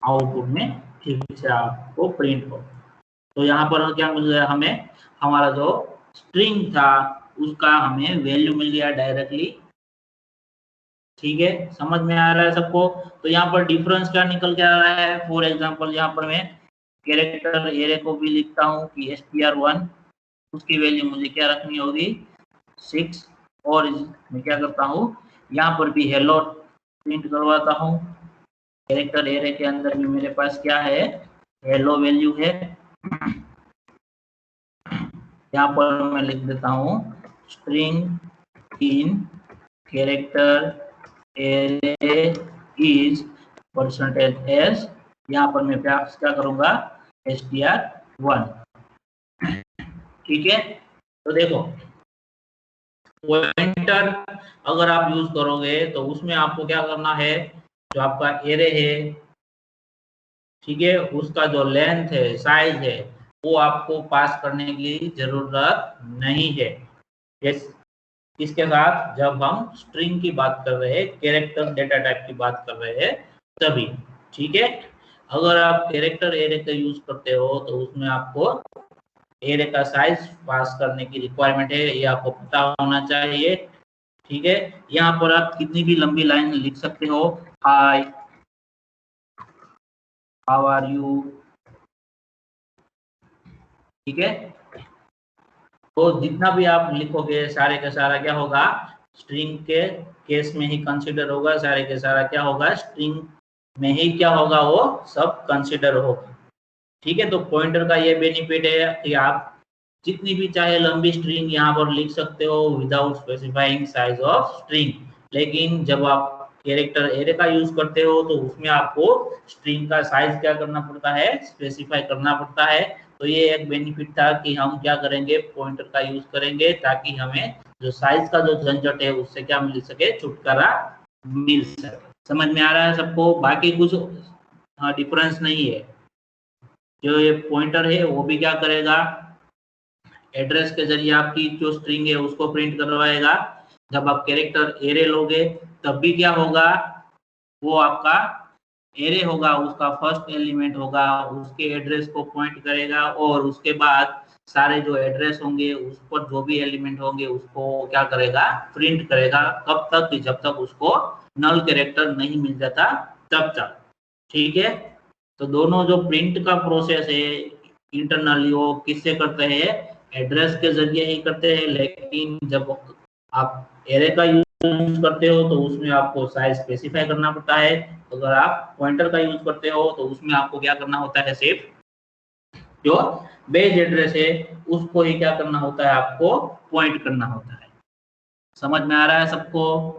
आउटपुट में ठीक से आपको प्रिंट हो। तो यहाँ पर क्या मिल गया हमें, हमारा जो स्ट्रिंग था उसका हमें वैल्यू मिल गया डायरेक्टली। ठीक है, समझ में आ रहा है सबको? तो यहाँ पर डिफरेंस क्या निकल के आ रहा है? फॉर एग्जांपल यहाँ पर मैं कैरेक्टर एरे को भी लिखता हूँ कि str1, उसकी वैल्यू मुझे क्या रखनी होगी 6, और मैं क्या करता हूँ यहाँ पर भी हेलो प्रिंट करवाता हूँ। कैरेक्टर एरे के अंदर भी मेरे पास क्या है, हेलो वैल्यू है। यहाँ पर मैं लिख देता हूँ string in character array is %s, यहाँ पर मैं क्या करूंगा str1। ठीक है, तो देखो पॉइंटर अगर आप यूज करोगे तो उसमें आपको क्या करना है, जो आपका एरे है, ठीक है, उसका जो लेंथ है, साइज है, वो आपको पास करने की जरूरत नहीं है। इसके साथ जब हम स्ट्रिंग की बात कर रहे हैं, कैरेक्टर डेटा टाइप की बात कर रहे हैं तभी। ठीक है, अगर आप कैरेक्टर एरे का यूज करते हो तो उसमें आपको एरे का साइज पास करने की रिक्वायरमेंट है, ये आपको पता होना चाहिए। ठीक है, यहाँ पर आप कितनी भी लंबी लाइन लिख सकते हो, हाय, हाउ आर यू। ठीक है, तो जितना भी आप लिखोगे सारे का सारा क्या होगा, स्ट्रिंग के केस में ही कंसीडर होगा, सारे के सारा क्या होगा, स्ट्रिंग में ही क्या होगा, वो सब कंसीडर होगा। ठीक है, तो पॉइंटर का ये बेनिफिट है कि आप जितनी भी चाहे लंबी स्ट्रिंग यहाँ पर लिख सकते हो without specifying size of string. लेकिन जब आप कैरेक्टर एरे का यूज करते हो तो उसमें आपको स्ट्रिंग का साइज क्या करना पड़ता है, स्पेसिफाई करना पड़ता है। तो ये एक बेनिफिट था कि हम क्या करेंगे, पॉइंटर का यूज करेंगे ताकि हमें जो साइज का जो झंझट है उससे क्या मिल सके, छुटकारा मिल सके। समझ में आ रहा है सबको? बाकी कुछ डिफरेंस नहीं है। जो ये पॉइंटर है वो भी क्या करेगा, एड्रेस के जरिए आपकी जो स्ट्रिंग है उसको प्रिंट करवाएगा। जब आप कैरेक्टर एरे लोगे तब भी क्या होगा, वो आपका एरे होगा, उसका फर्स्ट एलिमेंट होगा, उसके एड्रेस को पॉइंट करेगा, और उसके बाद सारे जो एड्रेस होंगे उस पर जो भी एलिमेंट होंगे उसको क्या करेगा, प्रिंट करेगा। कब तक, जब तक उसको नल कैरेक्टर नहीं मिल जाता तब तक। ठीक है, तो दोनों जो प्रिंट का प्रोसेस है इंटरनली वो किससे करते हैं, एड्रेस के जरिए ही करते हैं। लेकिन जब आप एरे का यूज करते हो तो उसमें आपको साइज स्पेसिफाई करना पड़ता है। अगर आप पॉइंटर का यूज करते हो तो उसमें आपको क्या करना होता है, सिर्फ जो बेस एड्रेस है उसको ही क्या करना होता है, आपको पॉइंट करना होता है। समझ में आ रहा है सबको?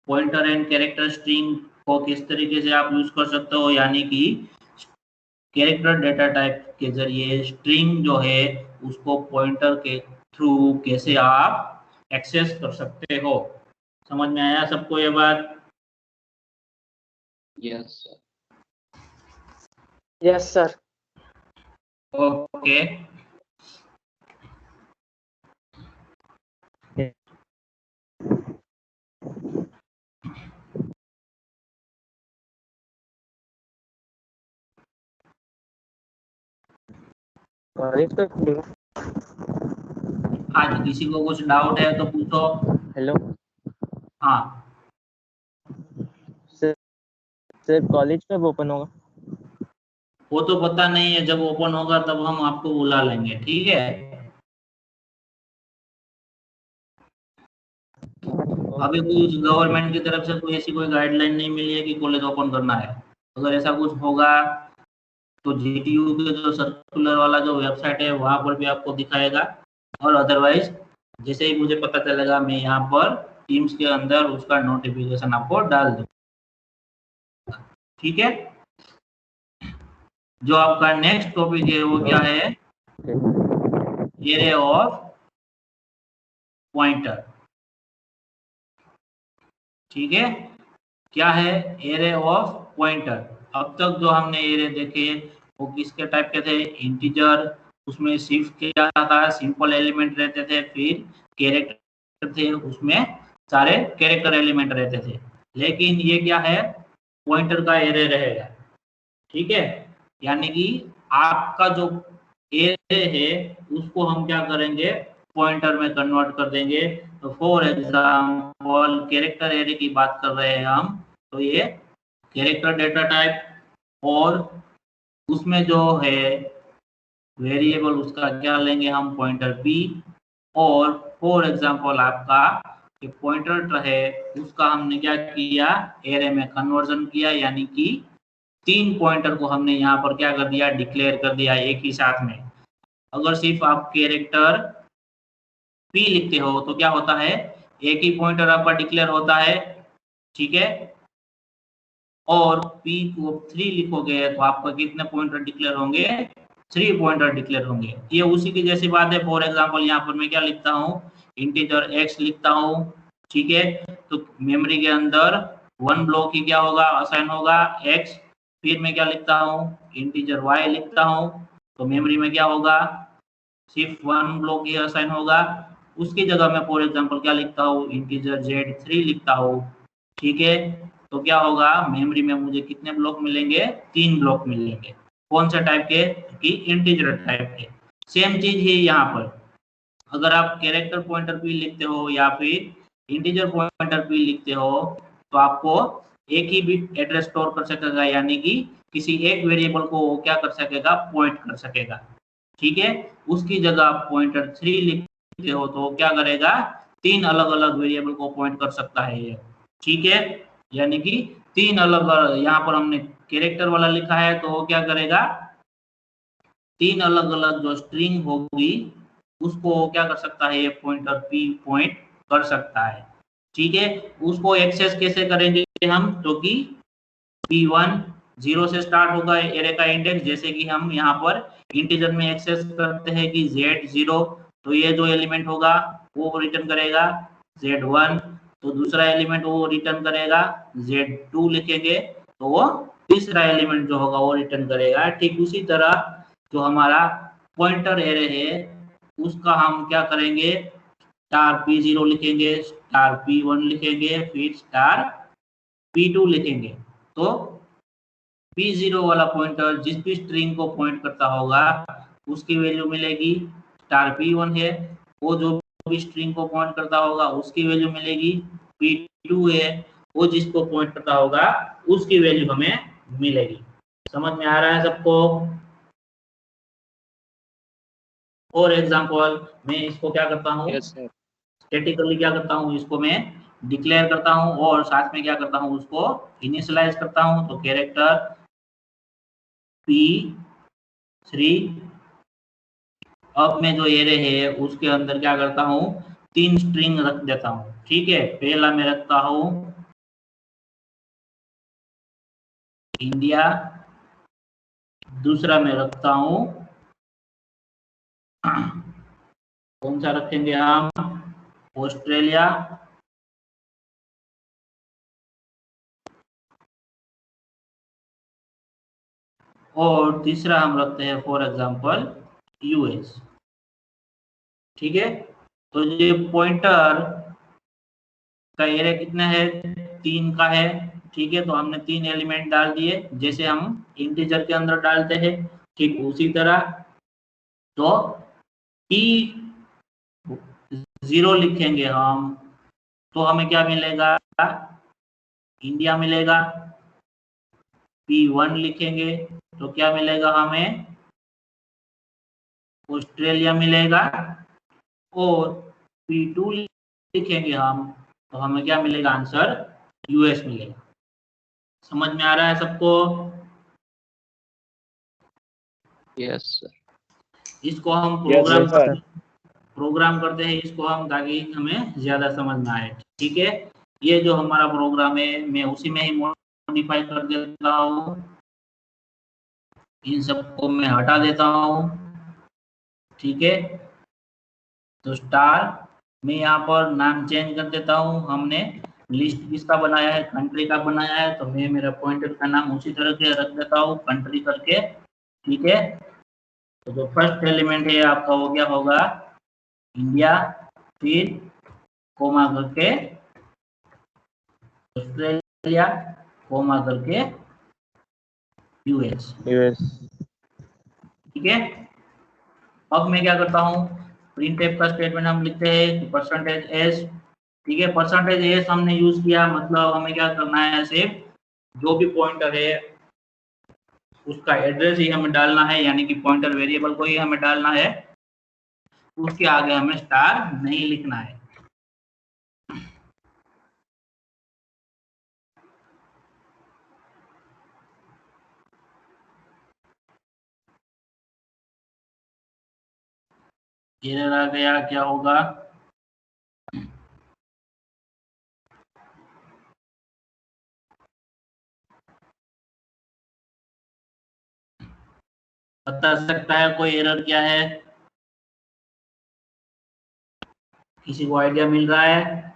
पॉइंटर एंड कैरेक्टर स्ट्रिंग को किस तरीके से आप यूज कर सकते हो, यानी कि कैरेक्टर डेटा टाइप के जरिए स्ट्रिंग जो है उसको पॉइंटर के थ्रू कैसे आप एक्सेस कर सकते हो। समझ में आया सबको ये बात? Yes sir. Yes sir. Okay, हाँ जी, किसी को कुछ डाउट है तो पूछो। हेलो हाँ सर, कॉलेज कब ओपन होगा? वो तो पता नहीं है, जब ओपन होगा तब हम आपको बुला लेंगे। ठीक है, अभी कुछ गवर्नमेंट की तरफ से कोई ऐसी कोई गाइडलाइन नहीं मिली है कि कॉलेज ओपन करना है। अगर ऐसा कुछ होगा तो जीटीयू के जो सर्कुलर वाला जो वेबसाइट है वहां पर भी आपको दिखाएगा, और अदरवाइज जैसे ही मुझे पता चलेगा मैं यहाँ पर टीम्स के अंदर उसका नोटिफिकेशन आपको डाल दूंगा। ठीक है, जो आपका नेक्स्ट टॉपिक है वो क्या है, एरे ऑफ पॉइंटर। ठीक है, क्या है एरे ऑफ पॉइंटर? अब तक जो हमने एरे देखे वो किसके टाइप के थे, इंटीजर, उसमें सिर्फ क्या था, सिंपल एलिमेंट रहते थे, फिर कैरेक्टर थे, उसमें सारे कैरेक्टर एलिमेंट रहते थे। लेकिन ये क्या है, पॉइंटर का एरे रहेगा। ठीक है, यानी कि आपका जो एरे है उसको हम क्या करेंगे, पॉइंटर में कन्वर्ट कर देंगे। तो फॉर एग्जाम्पल कैरेक्टर एरे की बात कर रहे हैं हम, तो ये कैरेक्टर डेटा टाइप और उसमें जो है वेरिएबल उसका क्या लेंगे हम, पॉइंटर p। और फॉर एग्जाम्पल आपका ये पॉइंटर है उसका हमने क्या किया, एरे में कन्वर्जन किया, यानी कि 3 पॉइंटर को हमने यहाँ पर क्या कर दिया, डिक्लेयर कर दिया एक ही साथ में। अगर सिर्फ आप कैरेक्टर p लिखते हो तो क्या होता है, एक ही पॉइंटर आपका डिक्लेयर होता है, ठीक है। और p को 3 लिखोगे तो आपका कितने पॉइंटर डिक्लेयर होंगे, 3 पॉइंटर डिक्लेयर होंगे। ये उसी की जैसी बात है। फॉर एग्जांपल यहाँ पर मैं क्या लिखता हूँ, इंटीजर x लिखता हूँ, ठीक है। तो मेमोरी के अंदर 1 ब्लॉक ही क्या होगा, असाइन होगा x। फिर मैं क्या लिखता हूँ, इंटीजर y लिखता हूँ, तो मेमोरी में क्या होगा, सिर्फ 1 ब्लॉक ही असाइन होगा। उसकी जगह मैं फॉर एग्जांपल क्या लिखता हूँ, इंटीजर z3 लिखता हूँ, ठीक है। तो क्या होगा, मेमोरी में मुझे कितने ब्लॉक मिलेंगे, 3 ब्लॉक मिलेंगे। कौन सा टाइप के, कि इंटीजर टाइप के। सेम चीज है यहाँ पर, अगर आप कैरेक्टर पॉइंटर p लिखते हो या फिर इंटीजर पॉइंटर p लिखते हो तो आपको एक ही बिट एड्रेस स्टोर कर सकेगा, यानी कि किसी एक वेरिएबल को वो क्या कर सकेगा, पॉइंट कर सकेगा, ठीक है। उसकी जगह आप पॉइंटर 3 लिखते हो तो क्या करेगा, 3 अलग अलग वेरिएबल को पॉइंट कर सकता है ये, ठीक है। यानी कि 3 अलग अलग, यहाँ पर हमने कैरेक्टर वाला लिखा है तो वो क्या करेगा, 3 अलग अलग जो स्ट्रिंग होगी उसको क्या कर सकता है, ये पॉइंटर p पॉइंट कर सकता है, ठीक है। उसको एक्सेस कैसे करेंगे हम, तो कि p1 0 से स्टार्ट होगा एरे का इंडेक्स, जैसे कि हम यहाँ पर इंटीजर में एक्सेस करते हैं कि z0, तो ये जो एलिमेंट होगा वो रिटर्न करेगा z1, तो दूसरा एलिमेंट वो रिटर्न करेगा z2 लिखेंगे, तो वो तीसरा एलिमेंट जो होगा वो रिटर्न करेगा। ठीक उसी तरह जो हमारा पॉइंटर एरे है उसका हम क्या करेंगे, स्टार p0 लिखेंगे, स्टार p1 लिखेंगे, फिर स्टार p2 लिखेंगे। तो p0 वाला पॉइंटर जिस भी स्ट्रिंग को पॉइंट करता होगा उसकी वैल्यू मिलेगी, स्टार p1 है वो जो भी स्ट्रिंग को पॉइंट करता होगा उसकी वैल्यू मिलेगी, p2 है वो जिसको पॉइंट करता होगा उसकी वैल्यू हमें मिलेगी। समझ में आ रहा है सबको? फॉर एग्जाम्पल मैं इसको क्या करता हूँ, यस सर। स्टैटिकली क्या करता हूँ, इसको मैं डिक्लेयर करता हूँ और साथ में क्या करता हूँ, उसको इनिशियलाइज करता हूँ। तो कैरेक्टर p3, अब मैं जो एरे है उसके अंदर क्या करता हूँ, 3 स्ट्रिंग रख देता हूँ, ठीक है। पहला मैं रखता हूँ इंडिया, दूसरा मैं रखता हूँ कौन सा रखेंगे हम, ऑस्ट्रेलिया, और तीसरा हम रखते हैं फॉर एग्जांपल यूएस, ठीक है। तो ये पॉइंटर का एरे कितना है, 3 का है, ठीक है। तो हमने 3 एलिमेंट डाल दिए जैसे हम इंटीजर के अंदर डालते हैं, ठीक उसी तरह। तो p0 लिखेंगे हम तो हमें क्या मिलेगा, इंडिया मिलेगा। p1 लिखेंगे तो क्या मिलेगा हमें, ऑस्ट्रेलिया मिलेगा। और p2 लिखेंगे हम तो हमें क्या मिलेगा, आंसर यूएस मिलेगा। समझ में आ रहा है सबको? Yes sir. इसको हम Yes, sir. प्रोग्राम करते हैं इसको हम, ताकि हमें ज्यादा समझ में आए, ठीक है। ये जो हमारा प्रोग्राम है मैं उसी में ही मॉडिफाई कर देता हूँ, इन सबको मैं हटा देता हूँ, ठीक है। तो स्टार मैं यहाँ पर नाम चेंज कर देता हूँ, हमने लिस्ट किसका बनाया है, कंट्री का बनाया है, तो मैं मेरा पॉइंटर का नाम उसी तरह के रख देता हूँ कंट्री करके, ठीक है। तो जो फर्स्ट एलिमेंट है आपका वो क्या होगा, इंडिया, फिर कोमा करके ऑस्ट्रेलिया, कोमा करके यूएस, यूएस। ठीक है। अब मैं क्या करता हूँ, प्रिंटफ का स्टेटमेंट हम लिखते हैं कि परसेंटेज एस, ठीक है, परसेंटेज एस हमने यूज किया, मतलब हमें क्या करना है, सिर्फ जो भी पॉइंटर है उसका एड्रेस ही हमें डालना है, यानी कि पॉइंटर वेरिएबल को ही हमें डालना है, उसके आगे हमें स्टार नहीं लिखना है। एरर आ गया, क्या होगा, बता सकता है कोई एरर क्या है, किसी को आइडिया मिल रहा है?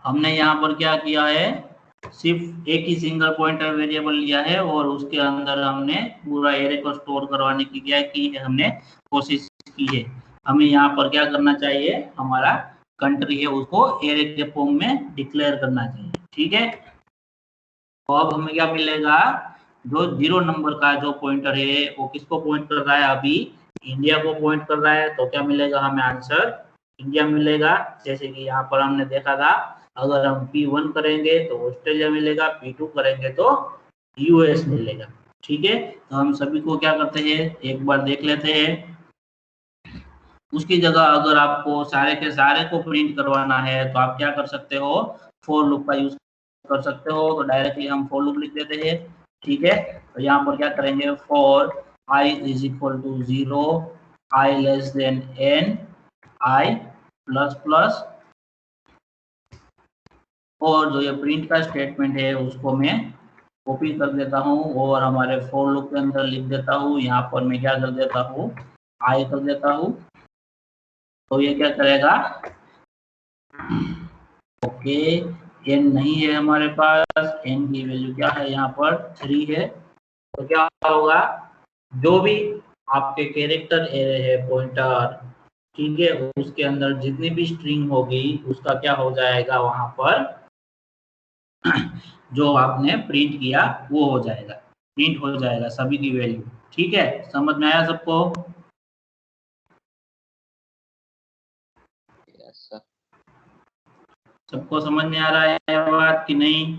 हमने यहाँ पर क्या किया है, सिर्फ एक ही सिंगल पॉइंटर वेरिएबल लिया है और उसके अंदर हमने पूरा एरे को स्टोर करवाने की क्या की है, हमने कोशिश की है। हमें यहाँ पर क्या करना चाहिए, हमारा कंट्री है उसको एरे के फॉर्म में डिक्लेयर करना चाहिए, ठीक है। तो अब हमें क्या मिलेगा, जो 0 नंबर का जो पॉइंटर है वो किसको पॉइंट कर रहा है, अभी इंडिया को पॉइंट कर रहा है, तो क्या मिलेगा हमें आंसर इंडिया मिलेगा। जैसे कि यहाँ पर हमने देखा था, अगर हम P1 करेंगे तो ऑस्ट्रेलिया मिलेगा, P2 करेंगे तो यूएस मिलेगा, ठीक है। तो हम सभी को क्या करते हैं, एक बार देख लेते हैं। उसकी जगह अगर आपको सारे के सारे को प्रिंट करवाना है तो आप क्या कर सकते हो, फॉर लूप का यूज कर सकते हो। तो डायरेक्टली हम फॉर लूप लिख देते हैं, ठीक है। तो यहाँ पर क्या करेंगे, for i is equal to 0, i less than n, i plus plus, और जो ये प्रिंट का स्टेटमेंट है उसको मैं कॉपी कर देता हूँ और हमारे फॉर लूप के अंदर लिख देता हूँ। यहाँ पर मैं क्या कर देता हूँ, i कर देता हूँ, तो ये क्या करेगा, ओके, n नहीं है हमारे पास, n की वैल्यू क्या है, यहाँ पर 3 है। तो क्या होगा, जो भी आपके कैरेक्टर एरे है पॉइंटर, ठीक है, उसके अंदर जितनी भी स्ट्रिंग होगी उसका क्या हो जाएगा, वहां पर जो आपने प्रिंट किया वो हो जाएगा, प्रिंट हो जाएगा सभी की वैल्यू, ठीक है। समझ में आया सबको? Yes sir. सबको समझ में आ रहा है बात कि नहीं?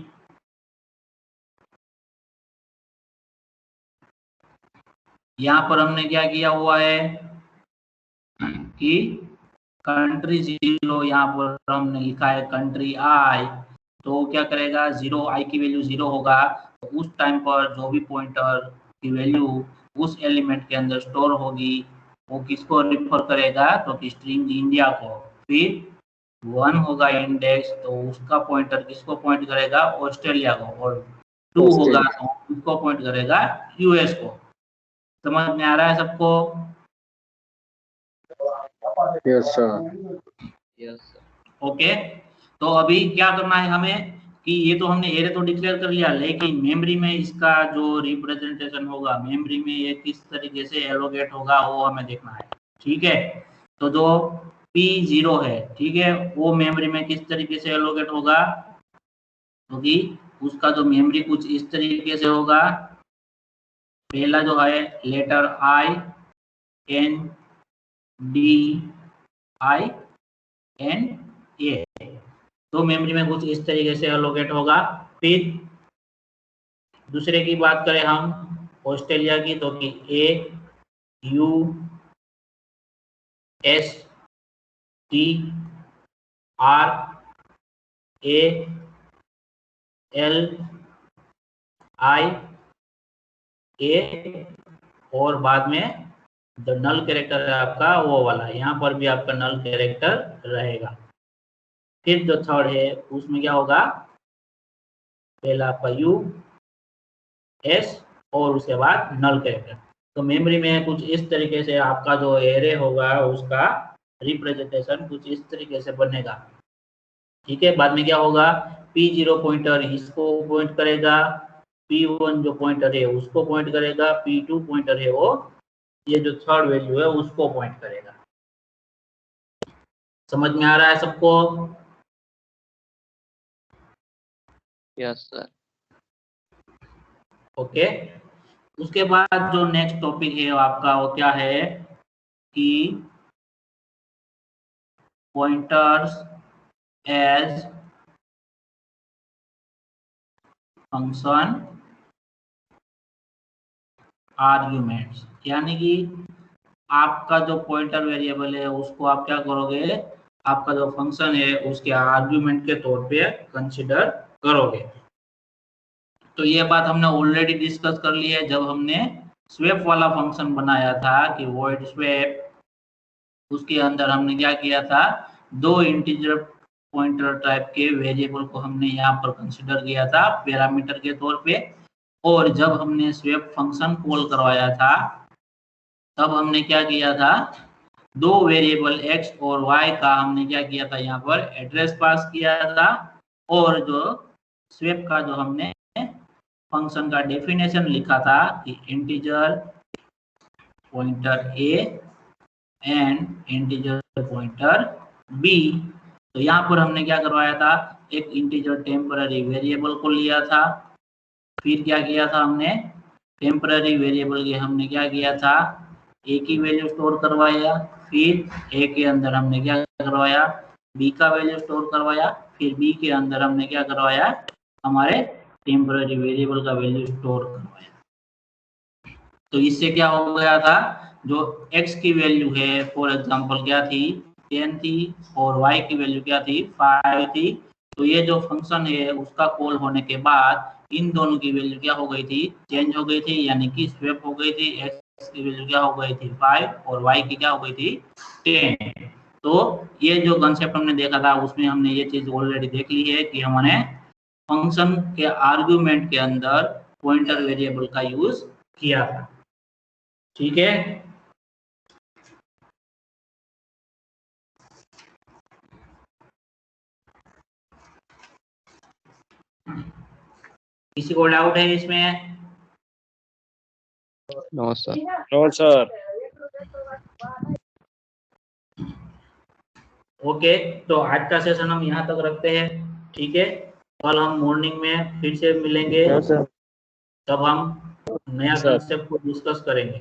यहाँ पर हमने क्या किया हुआ है कि कंट्री 0, यहाँ पर हमने लिखा है कंट्री आई, तो क्या करेगा, 0 आई की वैल्यू 0 होगा, तो उस टाइम पर जो भी पॉइंटर की वैल्यू उस एलिमेंट के अंदर स्टोर होगी वो किसको रिफर करेगा, तो कि स्ट्रिंग इंडिया को। फिर 1 होगा इंडेक्स, तो उसका पॉइंटर किसको पॉइंट करेगा, ऑस्ट्रेलिया को, और 2 होगा तो उसको पॉइंट करेगा यूएस को। समझ में आ रहा है सबको? Yes sir. Yes sir. Okay, तो अभी क्या करना है हमें कि ये तो हमने एरे तो डिक्लेयर कर लिया, लेकिन मेमोरी में इसका जो रिप्रेजेंटेशन होगा, मेमोरी में ये किस तरीके से एलोकेट होगा वो हमें देखना है, ठीक है। तो जो P0 है, ठीक है, वो मेमोरी में किस तरीके से एलोकेट होगा, क्योंकि उसका जो मेमोरी कुछ इस तरीके से होगा, पहला जो है letter I N D I N A, तो मेमोरी में कुछ इस तरीके से एलोकेट होगा। फिर दूसरे की बात करें हम ऑस्ट्रेलिया की, तो कि A U S T R A L I A, और बाद में जो नल कैरेक्टर है आपका वो वाला, यहाँ पर भी आपका नल कैरेक्टर रहेगा। फिर जो थर्ड है उसमें क्या होगा, पहला आपका U S और उसके बाद नल कैरेक्टर। तो मेमोरी में कुछ इस तरीके से आपका जो एरे होगा उसका रिप्रेजेंटेशन कुछ इस तरीके से बनेगा, ठीक है। बाद में क्या होगा, P0 पॉइंटर इसको पॉइंट करेगा, P1 जो पॉइंटर है उसको पॉइंट करेगा, P2 पॉइंटर है वो ये जो थर्ड वैल्यू है उसको पॉइंट करेगा। समझ में आ रहा है सबको? Yes sir. ओके, उसके बाद जो नेक्स्ट टॉपिक है आपका वो क्या है कि पॉइंटर्स एज फंक्शन आर्ग्यूमेंट्स, यानी कि आपका जो पॉइंटर वेरिएबल है उसको आप क्या करोगे, आपका जो फंक्शन है उसके आर्ग्यूमेंट के तौर पे कंसीडर करोगे। तो ये बात हमने ऑलरेडी डिस्कस कर ली है जब हमने स्वैप वाला फंक्शन बनाया था कि वॉइड स्वैप, उसके अंदर हमने क्या किया था, दो इंटीजर पॉइंटर टाइप के वेरिएबल को हमने यहाँ पर कंसीडर किया था पैरामीटर के तौर पे, और जब हमने स्वैप फंक्शन कॉल करवाया था तब हमने क्या किया था, दो वेरिएबल x और y का हमने क्या किया था, यहाँ पर एड्रेस पास किया था, और जो स्वैप का जो हमने फंक्शन का डेफिनेशन लिखा था कि integer pointer a and integer pointer b। तो यहाँ पर हमने क्या करवाया था, एक इंटीजर टेम्पररी वेरिएबल को लिया था, फिर क्या किया था हमने, टेम्पररी वेरिएबल के हमने क्या किया था, a की वैल्यू स्टोर करवाया, फिर a के अंदर हमने क्या करवाया, b का वैल्यू स्टोर करवाया, फिर b के अंदर हमने क्या करवाया, हमारे टेम्पररी वेरिएबल का वैल्यू स्टोर करवाया। तो इससे क्या हो गया था, जो x की वैल्यू है फॉर एग्जांपल क्या थी, 10 थी, और y की वैल्यू क्या थी, 5 थी। तो ये जो फंक्शन है उसका कॉल होने के बाद इन दोनों की वैल्यू क्या हो गई थी, चेंज हो गई थी, यानी कि स्वैप हो गई थी। x की वैल्यू क्या हो गई थी 5 और y की क्या हो गई थी 10। तो ये जो कंसेप्ट हमने देखा था उसमें हमने ये चीज ऑलरेडी देख ली है कि हमने फंक्शन के आर्गुमेंट के अंदर पॉइंटर वेरिएबल का यूज किया था। ठीक है, किसी को डाउट है इसमें? No sir. No sir. Okay, तो आज का सेशन हम यहाँ तक रखते हैं। ठीक है, कल हम मॉर्निंग में फिर से मिलेंगे, हाँ सर। तब हम नया सर। कंसेप्ट को डिस्कस करेंगे।